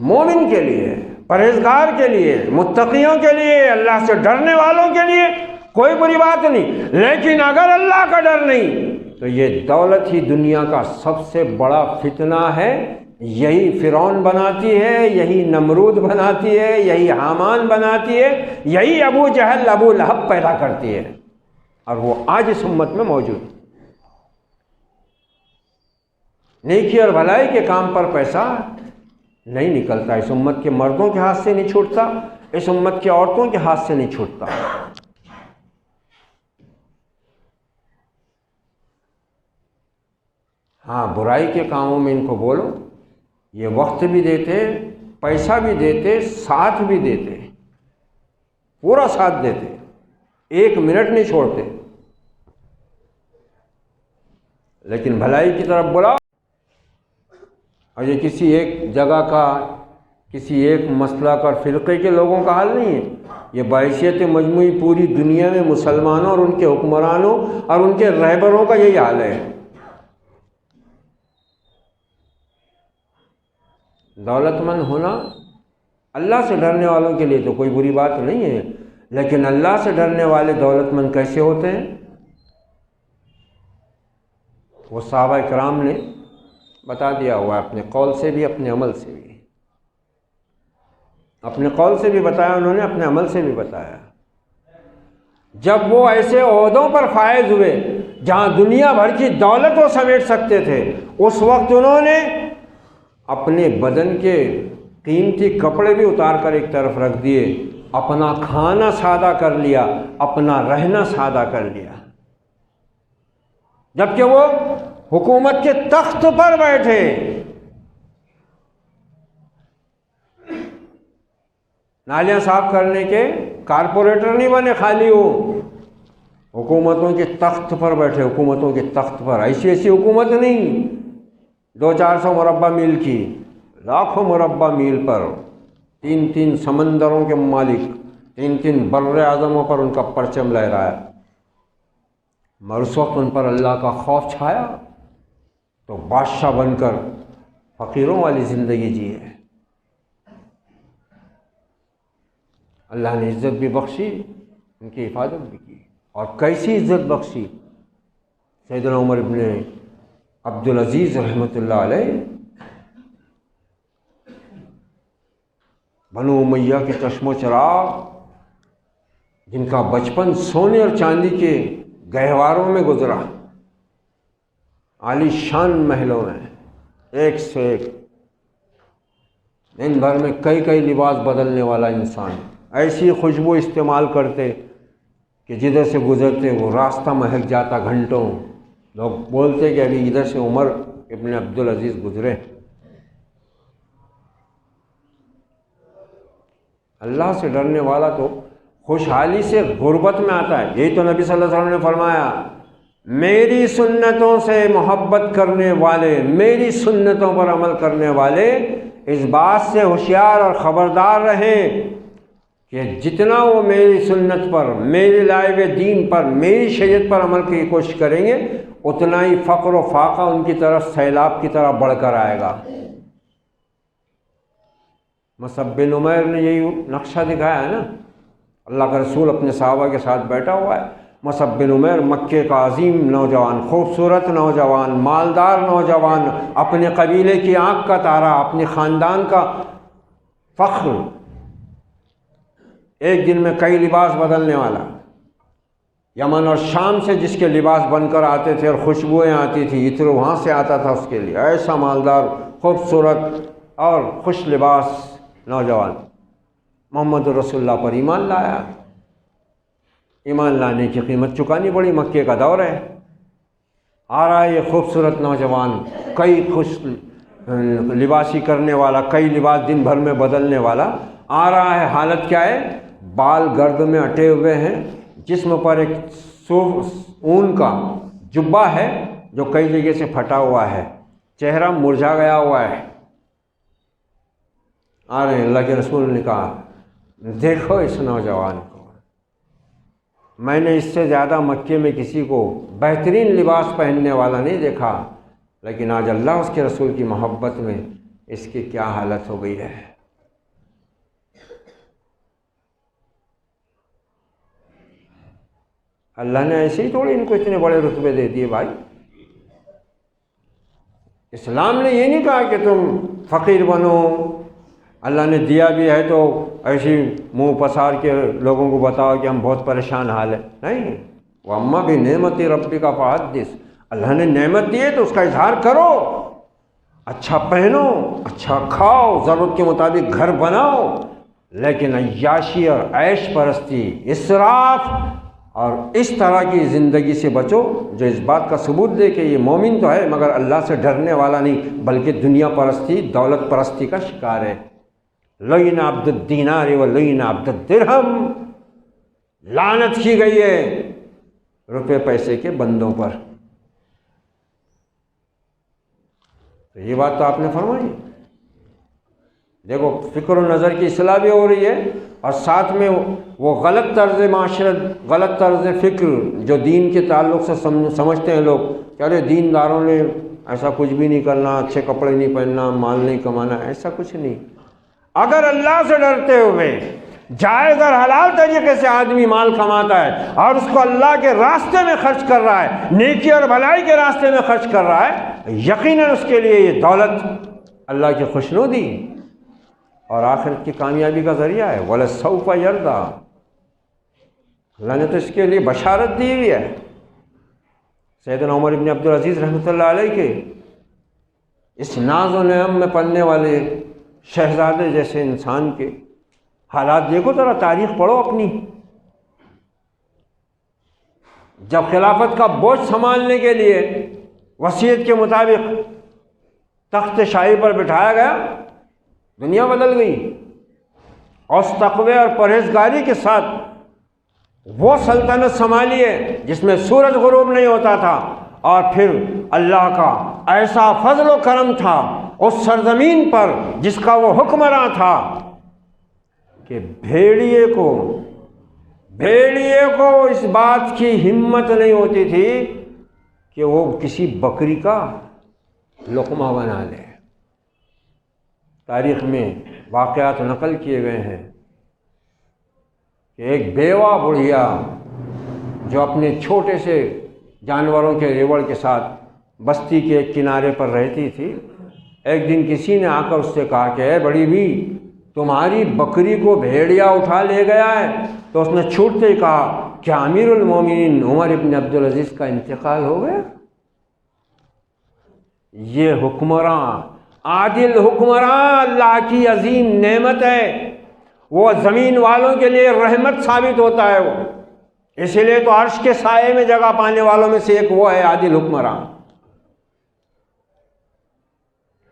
مومن کے لیے، پرہیزگار کے لیے، متقیوں کے لیے، اللہ سے ڈرنے والوں کے لیے کوئی بری بات نہیں، لیکن اگر اللہ کا ڈر نہیں تو یہ دولت ہی دنیا کا سب سے بڑا فتنہ ہے، یہی فرعون بناتی ہے، یہی نمرود بناتی ہے، یہی حامان بناتی ہے، یہی ابو جہل ابو لہب پیدا کرتی ہے، اور وہ آج اس امت میں موجود ہے۔ نیکی اور بھلائی کے کام پر پیسہ نہیں نکلتا، اس امت کے مردوں کے ہاتھ سے نہیں چھوٹتا، اس امت کی عورتوں کے ہاتھ سے نہیں چھوٹتا۔ ہاں برائی کے کاموں میں ان کو بولو، یہ وقت بھی دیتے، پیسہ بھی دیتے، ساتھ بھی دیتے، پورا ساتھ دیتے، 1 منٹ نہیں چھوڑتے، لیکن بھلائی کی طرف بلاؤ۔ اور یہ کسی ایک جگہ کا، کسی ایک مسلک اور فرقے کے لوگوں کا حال نہیں ہے، یہ بحیثیت مجموعی پوری دنیا میں مسلمانوں اور ان کے حکمرانوں اور ان کے رہبروں کا یہی حال ہے۔ دولت مند ہونا اللہ سے ڈرنے والوں کے لیے تو کوئی بری بات نہیں ہے، لیکن اللہ سے ڈرنے والے دولت مند کیسے ہوتے ہیں؟ وہ صحابہ کرام نے بتا دیا ہوا ہے، اپنے قول سے بھی اپنے عمل سے بھی، اپنے قول سے بھی بتایا انہوں نے، اپنے عمل سے بھی بتایا۔ جب وہ ایسے عہدوں پر فائز ہوئے جہاں دنیا بھر کی دولت وہ سمیٹ سکتے تھے، اس وقت انہوں نے اپنے بدن کے قیمتی کپڑے بھی اتار کر ایک طرف رکھ دیے، اپنا کھانا سادہ کر لیا، اپنا رہنا سادہ کر لیا، جبکہ وہ حکومت کے تخت پر بیٹھے۔ نالیاں صاف کرنے کے کارپوریٹر نہیں بنے خالی، وہ حکومتوں کے تخت پر بیٹھے، حکومتوں کے تخت پر۔ ایسی ایسی حکومت نہیں 200-400 مربع میل کی، لاکھوں مربع میل پر، 3 سمندروں کے مالک، 3 بر اعظموں پر ان کا پرچم لہرایا۔ مگر اس وقت ان پر اللہ کا خوف چھایا تو بادشاہ بن کر فقیروں والی زندگی جیے۔ اللہ نے عزت بھی بخشی، ان کی حفاظت بھی کی، اور کیسی عزت بخشی! سیدنا عمر ابن عبدالعزیز رحمۃ اللہ علیہ بنو امیہ کے چشم و چراغ، جن کا بچپن سونے اور چاندی کے گہواروں میں گزرا، عالی شان محلوں میں، ایک سے ایک، دن بھر میں کئی لباس بدلنے والا انسان، ایسی خوشبو استعمال کرتے کہ جدھر سے گزرتے وہ راستہ مہک جاتا گھنٹوں۔ لوگ بولتے کہ ابھی ادھر سے عمر ابن عبدالعزیز گزرے۔ اللہ سے ڈرنے والا تو خوشحالی سے غربت میں آتا ہے۔ یہی تو نبی صلی اللہ علیہ وسلم نے فرمایا، میری سنتوں سے محبت کرنے والے، میری سنتوں پر عمل کرنے والے اس بات سے ہوشیار اور خبردار رہیں کہ جتنا وہ میری سنت پر، میرے لائے ہوئے دین پر، میری شریعت پر عمل کی کوشش کریں گے، اتنا ہی فقر و فاقہ ان کی طرف سیلاب کی طرح بڑھ کر آئے گا۔ مصعب بن عمیر نے یہی نقشہ دکھایا ہے نا، اللہ کا رسول اپنے صحابہ کے ساتھ بیٹھا ہوا ہے، مصعب بن عمیر مکے کا عظیم نوجوان، خوبصورت نوجوان، مالدار نوجوان، اپنے قبیلے کی آنکھ کا تارا، اپنے خاندان کا فخر، ایک دن میں کئی لباس بدلنے والا، یمن اور شام سے جس کے لباس بن کر آتے تھے اور خوشبوئیں آتی تھی، عطر وہاں سے آتا تھا اس کے لیے، ایسا مالدار، خوبصورت اور خوش لباس نوجوان محمد رسول اللہ پر ایمان لایا۔ ایمان لانے کی قیمت چکانی پڑی، مکے کا دور ہے، آ رہا ہے یہ خوبصورت نوجوان، کئی خوش لباسی کرنے والا، کئی لباس دن بھر میں بدلنے والا آ رہا ہے۔ حالت کیا ہے؟ بال گرد میں اٹے ہوئے ہیں، جسم پر ایک اون کا جبہ ہے جو کئی جگہ سے پھٹا ہوا ہے، چہرہ مرجھا گیا ہوا ہے، آ رہے ہیں۔ اللہ کے رسول نے کہا، دیکھو اس نوجوان کو، میں نے اس سے زیادہ مکے میں کسی کو بہترین لباس پہننے والا نہیں دیکھا، لیکن آج اللہ اس کے رسول کی محبت میں اس کی کیا حالت ہو گئی ہے۔ اللہ نے ایسے ہی تھوڑی ان کو اتنے بڑے رتبے دے دیے بھائی۔ اسلام نے یہ نہیں کہا کہ تم فقیر بنو، اللہ نے دیا بھی ہے تو ایسی منہ پسار کے لوگوں کو بتاؤ کہ ہم بہت پریشان حال ہے، نہیں۔ وَأَمَّا بِنِعْمَتِ رَبِّكَ فَحَدِّثْ، اللہ نے نعمت دی ہے تو اس کا اظہار کرو، اچھا پہنو، اچھا کھاؤ، ضرورت کے مطابق گھر بناؤ، لیکن عیاشی اور عیش پرستی، اسراف اور اس طرح کی زندگی سے بچو جو اس بات کا ثبوت دے کہ یہ مومن تو ہے مگر اللہ سے ڈرنے والا نہیں بلکہ دنیا پرستی دولت پرستی کا شکار ہے۔ لعن عبد الدینار و لعن عبد الدرہم، لعنت کی گئی ہے روپے پیسے کے بندوں پر۔ تو یہ بات تو آپ نے فرمائی۔ دیکھو فکر و نظر کی اصلاح بھی ہو رہی ہے اور ساتھ میں وہ غلط طرز معاشرت، غلط طرز فکر جو دین کے تعلق سے سمجھتے ہیں لوگ کہ ارے دینداروں نے ایسا کچھ بھی نہیں کرنا، اچھے کپڑے نہیں پہننا، مال نہیں کمانا، ایسا کچھ نہیں۔ اگر اللہ سے ڈرتے ہوئے جائز اور حلال طریقے سے آدمی مال کماتا ہے اور اس کو اللہ کے راستے میں خرچ کر رہا ہے، نیکی اور بھلائی کے راستے میں خرچ کر رہا ہے، یقیناً اس کے لیے یہ دولت اللہ کی خوشنودی اور آخرت کی کامیابی کا ذریعہ ہے۔ وَلَسَوْفَ يَرْضَىٰ، اللہ نے تو اس کے لیے بشارت دی ہوئی ہے۔ سیدنا عمر بن عبدالعزیز رحمۃ اللہ علیہ کے اس ناز و نعم میں پلنے والے شہزادے جیسے انسان کے حالات دیکھو، ذرا تاریخ پڑھو اپنی۔ جب خلافت کا بوجھ سنبھالنے کے لیے وصیت کے مطابق تخت شاہی پر بٹھایا گیا، دنیا بدل گئی۔ اور اس تقوی اور پرہیزگاری کے ساتھ وہ سلطنت سنبھالی ہے جس میں سورج غروب نہیں ہوتا تھا، اور پھر اللہ کا ایسا فضل و کرم تھا اس سرزمین پر جس کا وہ حکمراں تھا کہ بھیڑیے کو اس بات کی ہمت نہیں ہوتی تھی کہ وہ کسی بکری کا لقمہ بنا لے۔ تاریخ میں واقعات نقل کیے گئے ہیں کہ ایک بیوہ بڑھیا جو اپنے چھوٹے سے جانوروں کے ریوڑ کے ساتھ بستی کے ایک کنارے پر رہتی تھی، ایک دن کسی نے آ کر اس سے کہا کہ اے بڑی بھی، تمہاری بکری کو بھیڑیا اٹھا لے گیا ہے۔ تو اس نے چھوٹتے ہی کہا کہ امیر المومنین عمر ابن عبدالعزیز کا انتقال ہو گیا۔ یہ حکمراں، عادل حکمراں اللہ کی عظیم نعمت ہے، وہ زمین والوں کے لیے رحمت ثابت ہوتا ہے۔ وہ اسی لیے تو عرش کے سائے میں جگہ پانے والوں میں سے ایک وہ ہے عادل حکمراں۔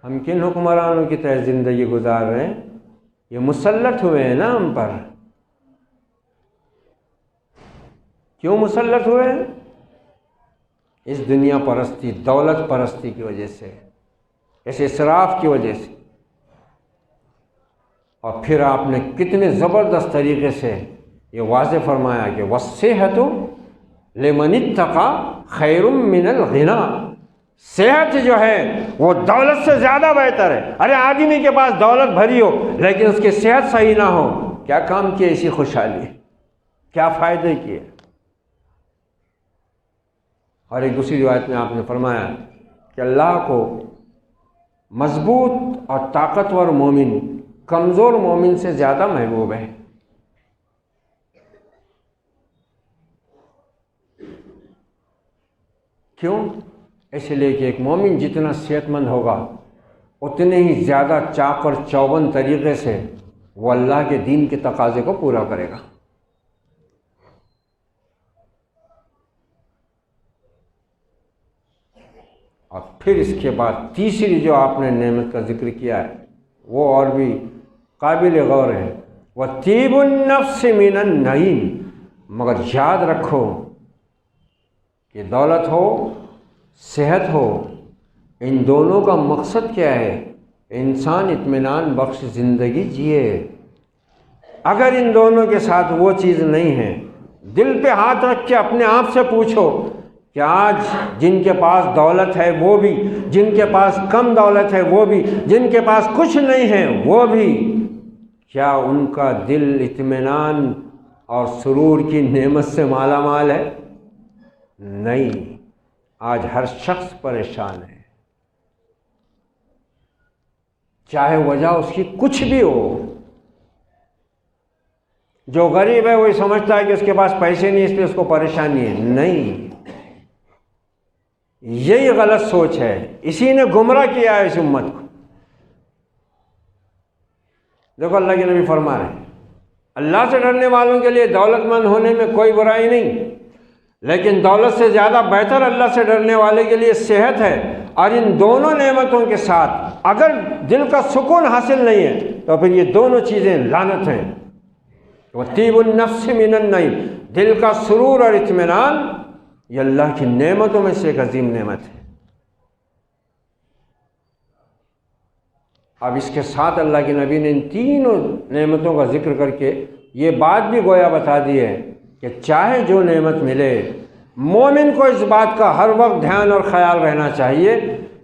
ہم کن حکمرانوں کی طرح زندگی گزار رہے ہیں؟ یہ مسلط ہوئے ہیں نا ہم پر۔ کیوں مسلط ہوئے ہیں؟ اس دنیا پرستی، دولت پرستی کی وجہ سے، اس اسراف کی وجہ سے۔ اور پھر آپ نے کتنے زبردست طریقے سے یہ واضح فرمایا کہ وَالصِّحَةُ لِمَنِ اتَّقَىٰ خَيْرٌ مِّنَ الْغِنَىٰ، صحت جو ہے وہ دولت سے زیادہ بہتر ہے۔ ارے آدمی کے پاس دولت بھری ہو لیکن اس کی صحت صحیح نہ ہو، کیا کام کیے اسی خوشحالی، کیا فائدے کیے؟ اور ایک دوسری روایت میں آپ نے فرمایا کہ اللہ کو مضبوط اور طاقتور مومن کمزور مومن سے زیادہ محبوب ہے۔ کیوں؟ اس لیے کہ ایک مومن جتنا صحت مند ہوگا اتنے ہی زیادہ چاق اور چوبند طریقے سے وہ اللہ کے دین کے تقاضے کو پورا کرے گا۔ اور پھر اس کے بعد تیسری جو آپ نے نعمت کا ذکر کیا ہے وہ اور بھی قابل غور ہے، وَطِيبُ النَّفْسِ مِنَ النَّعِيمِ، مگر یاد رکھو کہ دولت ہو، صحت ہو، ان دونوں کا مقصد کیا ہے؟ انسان اطمینان بخش زندگی جیے۔ اگر ان دونوں کے ساتھ وہ چیز نہیں ہے، دل پہ ہاتھ رکھ کے اپنے آپ سے پوچھو کہ آج جن کے پاس دولت ہے وہ بھی، جن کے پاس کم دولت ہے وہ بھی، جن کے پاس کچھ نہیں ہے وہ بھی، کیا ان کا دل اطمینان اور سرور کی نعمت سے مالا مال ہے؟ نہیں، آج ہر شخص پریشان ہے، چاہے وجہ اس کی کچھ بھی ہو۔ جو غریب ہے وہی سمجھتا ہے کہ اس کے پاس پیسے نہیں اس لیے اس کو پریشانی ہے، نہیں، یہی غلط سوچ ہے، اسی نے گمراہ کیا ہے اس امت کو۔ دیکھو اللہ کے نبی فرما رہے ہیں اللہ سے ڈرنے والوں کے لیے دولت مند ہونے میں کوئی برائی نہیں، لیکن دولت سے زیادہ بہتر اللہ سے ڈرنے والے کے لیے صحت ہے، اور ان دونوں نعمتوں کے ساتھ اگر دل کا سکون حاصل نہیں ہے تو پھر یہ دونوں چیزیں لعنت ہیں۔ وطیب النفس من النعیم، دل کا سرور اور اطمینان یہ اللہ کی نعمتوں میں سے ایک عظیم نعمت ہے۔ اب اس کے ساتھ اللہ کے نبی نے ان تینوں نعمتوں کا ذکر کر کے یہ بات بھی گویا بتا دی ہے کہ چاہے جو نعمت ملے، مومن کو اس بات کا ہر وقت دھیان اور خیال رہنا چاہیے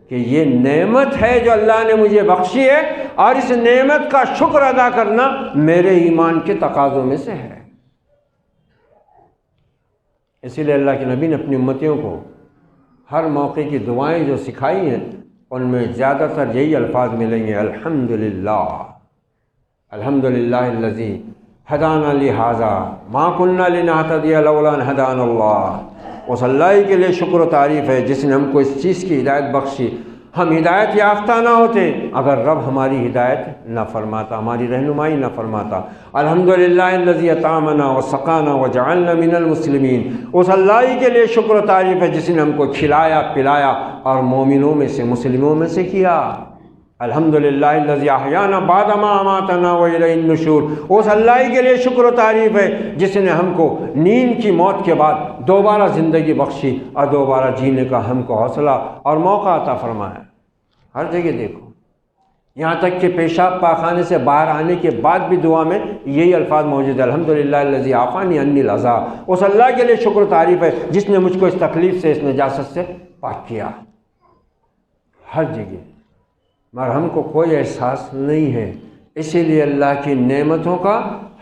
کہ یہ نعمت ہے جو اللہ نے مجھے بخشی ہے، اور اس نعمت کا شکر ادا کرنا میرے ایمان کے تقاضوں میں سے ہے۔ اسی لیے اللہ کے نبی نے اپنی امتیوں کو ہر موقع کی دعائیں جو سکھائی ہیں ان میں زیادہ تر یہی الفاظ ملیں گے، الحمدللہ، الحمدللہ الذی ہدانا لہذا ما کننا لنہتدی لولا ان ہدانا اللہ۔ اس اللہ کے لیے شکر و تعریف ہے جس نے ہم کو اس چیز کی ہدایت بخشی، ہم ہدایت یافتہ نہ ہوتے اگر رب ہماری ہدایت نہ فرماتا، ہماری رہنمائی نہ فرماتا۔ الحمدللہ الذی اطعمنا وسقانا وجعلنا من المسلمین، اس اللہ کے لیے شکر و تعریف ہے جس نے ہم کو کھلایا پلایا اور مومنوں میں سے، مسلموں میں سے کیا۔ الحمدللہ الذی احیانا بعد ما اماتنا والیہ النشور، اس اللہ کے لیے شکر و تعریف ہے جس نے ہم کو نیند کی موت کے بعد دوبارہ زندگی بخشی اور دوبارہ جینے کا ہم کو حوصلہ اور موقع عطا فرمایا۔ ہر جگہ دیکھو، یہاں تک کہ پیشاب پاخانے سے باہر آنے کے بعد بھی دعا میں یہی الفاظ موجود ہے، الحمدللہ الذی عافانی عنی الاذی، اس اللہ کے لیے شکر و تعریف ہے جس نے مجھ کو اس تکلیف سے، اس نجاست سے پاک کیا۔ ہر جگہ، مگر ہم کو کوئی احساس نہیں ہے، اسی لیے اللہ کی نعمتوں کا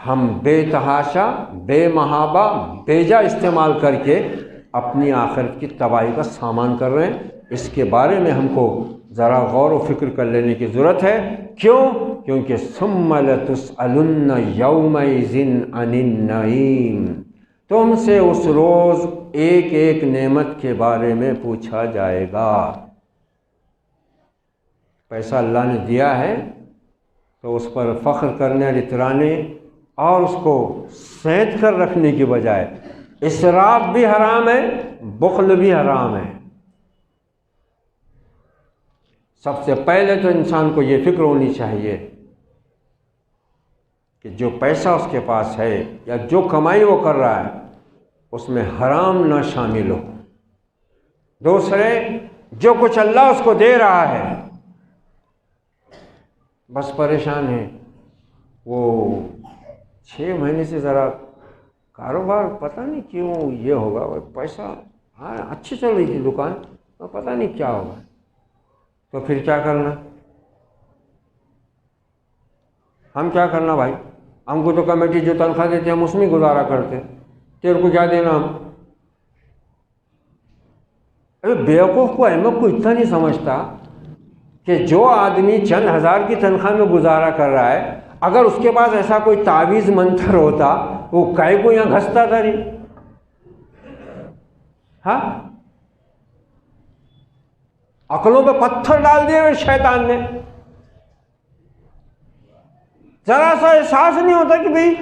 ہم بے تحاشا، بے محابہ، بیجا استعمال کر کے اپنی آخرت کی تباہی کا سامان کر رہے ہیں۔ اس کے بارے میں ہم کو ذرا غور و فکر کر لینے کی ضرورت ہے۔ کیوں؟ کیونکہ ثم لتسألن یومئذ عن النعیم، تم سے اس روز ایک ایک نعمت کے بارے میں پوچھا جائے گا۔ پیسہ اللہ نے دیا ہے تو اس پر فخر کرنے اور اترانے اور اس کو سینت کر رکھنے کی بجائے اسراف بھی حرام ہے، بخل بھی حرام ہے۔ سب سے پہلے تو انسان کو یہ فکر ہونی چاہیے کہ جو پیسہ اس کے پاس ہے یا جو کمائی وہ کر رہا ہے اس میں حرام نہ شامل ہو۔ دوسرے، جو کچھ اللہ اس کو دے رہا ہے بس پریشان ہے، وہ 6 مہینے سے ذرا کاروبار پتہ نہیں کیوں یہ ہوگا، وہ پیسہ ہاں اچھی چل رہی تھی دکان، پتہ نہیں کیا ہوگا۔ تو پھر کیا کرنا؟ ہم کیا کرنا بھائی؟ ہم کو تو کمیٹی جو تنخواہ دیتے ہم اس میں گزارا کرتے، تیرے کو کیا دینا ہم؟ ارے بیوقوف کو احمق کو اتنا نہیں سمجھتا کہ جو آدمی چند ہزار کی تنخواہ میں گزارا کر رہا ہے، اگر اس کے پاس ایسا کوئی تعویذ منتر ہوتا وہ کائے کو یہاں گھستا تھا نہیں؟ ہاں، عقلوں پہ پتھر ڈال دیے ہوئے شیطان نے۔ ذرا سا احساس نہیں ہوتا کہ بھئی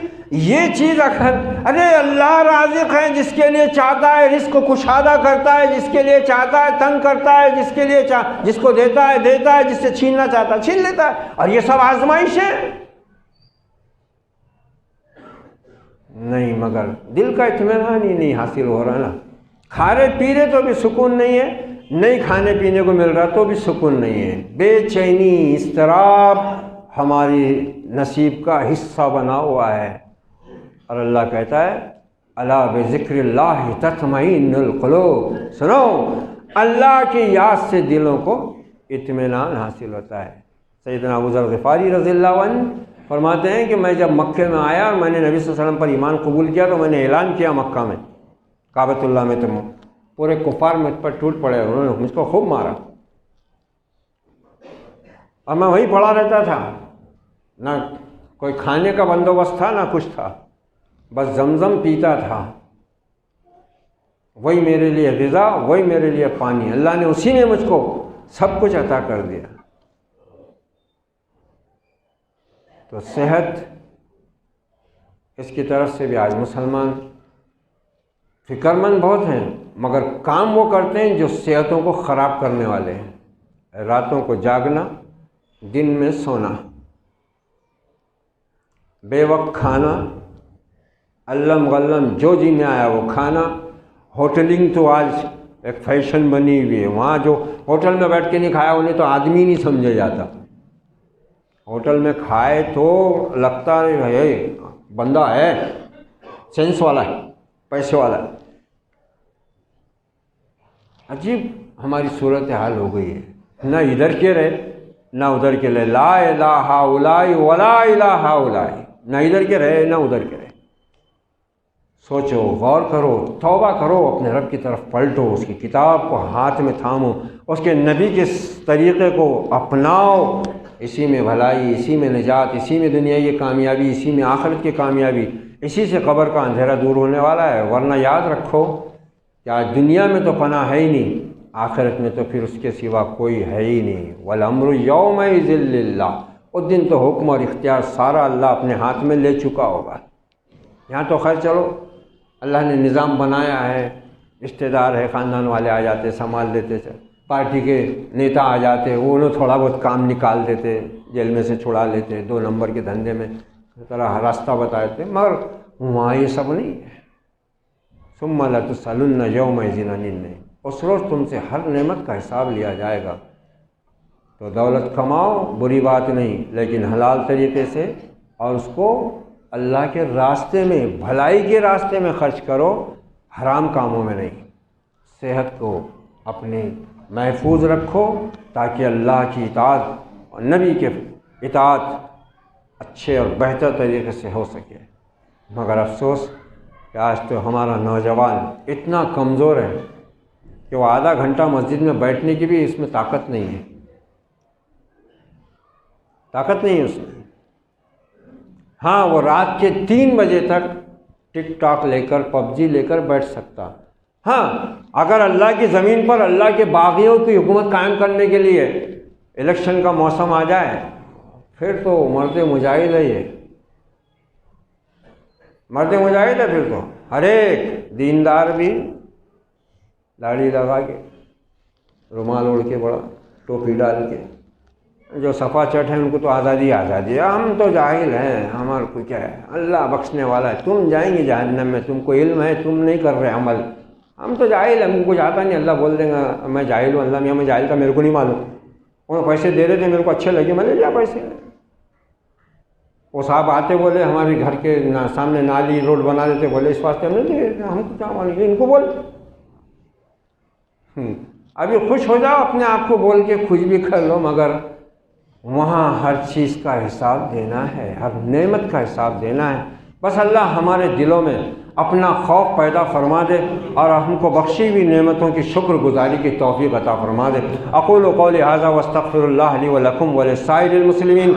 یہ چیز ارے اللہ رازق ہے، جس کے لیے چاہتا ہے رزق کو کشادہ کرتا ہے، جس کے لیے چاہتا ہے تنگ کرتا ہے، جس کے لیے جس کو دیتا ہے دیتا ہے، جس سے چھیننا چاہتا ہے چھین لیتا ہے، اور یہ سب آزمائش ہے نہیں، مگر دل کا اطمینان ہی نہیں حاصل ہو رہا نا۔ کھا رہے پی رہے تو بھی سکون نہیں ہے، نہیں کھانے پینے کو مل رہا تو بھی سکون نہیں ہے، بے چینی، اضطراب ہماری نصیب کا حصہ بنا ہوا ہے۔ اور اللہ کہتا ہے الا بذکر اللہ تطمئن القلوب، سنو اللہ کی یاد سے دلوں کو اطمینان حاصل ہوتا ہے۔ سیدنا ابو ذر غفاری رضی اللہ عنہ فرماتے ہیں کہ میں جب مکے میں آیا اور میں نے نبی صلی اللہ علیہ وسلم پر ایمان قبول کیا تو میں نے اعلان کیا مکہ میں، کعبۃ اللہ میں، تو پورے کفار مجھ پر ٹوٹ پڑے، انہوں نے مجھ کو خوب مارا، اور میں وہیں پڑا رہتا تھا، نہ کوئی کھانے کا بندوبست تھا نہ کچھ تھا، بس زمزم پیتا تھا، وہی میرے لیے غذا، وہی میرے لیے پانی، اللہ نے اسی نے مجھ کو سب کچھ عطا کر دیا۔ تو صحت اس کی طرف سے بھی آج مسلمان فکر مند بہت ہیں مگر کام وہ کرتے ہیں جو صحتوں کو خراب کرنے والے ہیں، راتوں کو جاگنا، دن میں سونا، بے وقت کھانا، علم غلم جو جی میں آیا وہ کھانا۔ ہوٹلنگ تو آج ایک فیشن بنی ہوئی ہے، وہاں جو ہوٹل میں بیٹھ کے نہیں کھایا انہیں تو آدمی نہیں سمجھا جاتا، ہوٹل میں کھائے تو لگتا ہے بندہ ہے، سینس والا ہے، پیسے والا ہے۔ عجیب ہماری صورت حال ہو گئی ہے، نہ ادھر کے رہے نہ ادھر کے رہے، لا الہ الا ولا الہ الا، نہ ادھر کے رہے نہ ادھر کے رہے۔ سوچو، غور کرو، توبہ کرو، اپنے رب کی طرف پلٹو، اس کی کتاب کو ہاتھ میں تھامو، اس کے نبی کے طریقے کو اپناؤ، اسی میں بھلائی، اسی میں نجات، اسی میں دنیائی کامیابی، اسی میں آخرت کی کامیابی، اسی سے قبر کا اندھیرا دور ہونے والا ہے۔ ورنہ یاد رکھو کہ آج دنیا میں تو پناہ ہے ہی نہیں، آخرت میں تو پھر اس کے سوا کوئی ہے ہی نہیں۔ والامر یومئذ للہ، اس دن تو حکم اور اختیار سارا اللہ اپنے ہاتھ میں لے چکا ہوگا۔ یہاں تو خیر چلو اللہ نے نظام بنایا ہے، رشتہ دار ہے، خاندان والے آ جاتے سنبھال دیتے، پارٹی کے نیتا آ جاتے، وہ انہوں تھوڑا بہت کام نکال دیتے، جیل میں سے چھڑا لیتے، 2 نمبر کے دھندے میں طرح راستہ بتا دیتے، مگر وہاں یہ سب نہیں ہے۔ ثم لتسألن یومئذ عن النعیم، اس روز تم سے ہر نعمت کا حساب لیا جائے گا۔ تو دولت کماؤ، بری بات نہیں، لیکن حلال طریقے سے، اور اس کو اللہ کے راستے میں، بھلائی کے راستے میں خرچ کرو، حرام کاموں میں نہیں۔ صحت کو اپنی محفوظ رکھو تاکہ اللہ کی اطاعت اور نبی کے اطاعت اچھے اور بہتر طریقے سے ہو سکے۔ مگر افسوس کہ آج تو ہمارا نوجوان اتنا کمزور ہے کہ وہ آدھا گھنٹہ مسجد میں بیٹھنے کی بھی اس میں طاقت نہیں ہے، طاقت نہیں ہے اس میں۔ ہاں، وہ رات کے 3 بجے تک ٹک ٹاک لے کر، پب جی لے کر بیٹھ سکتا۔ ہاں، اگر اللہ کی زمین پر اللہ کے باغیوں کی حکومت قائم کرنے کے لیے الیکشن کا موسم آ جائے پھر تو مرد مجاہد ہے، یہ مرد مجاہد ہے۔ پھر تو ہر ایک دیندار بھی داڑھی لگا کے، رومال اوڑھ کے، بڑا ٹوپی ڈال کے، جو صفا چٹ ہیں ان کو تو آزادی آزادی ہے، ہم تو جاہل ہیں، ہمارے کو کیا ہے، اللہ بخشنے والا ہے، تم جائیں گے جہنم میں، تم کو علم ہے، تم نہیں کر رہے عمل، ہم تو جاہل ہیں، ہم کو کچھ آتا نہیں، اللہ بول دیں گا میں جاہل ہوں، اللہ میاں میں جاہل تھا، میرے کو نہیں معلوم، انہوں پیسے دے رہے تھے، میرے کو اچھے لگے، میں نے لیا پیسے۔ وہ صاحب آتے بولے ہمارے گھر کے سامنے نالی روڈ بنا دیتے، بولے اس واسطے ہم نہیں دے، ہم کو کیا معلوم، ان کو بول۔ ابھی خوش ہو جاؤ، اپنے آپ کو بول کے خوش بھی کر لو، مگر وہاں ہر چیز کا حساب دینا ہے، ہر نعمت کا حساب دینا ہے۔ بس اللہ ہمارے دلوں میں اپنا خوف پیدا فرما دے اور ہم کو بخشی ہوئی نعمتوں کی شکر گزاری کی توفیق عطا فرما دے۔ اقول قولی ھذا واستغفر اللہ لی ولکم ولسائر المسلمین۔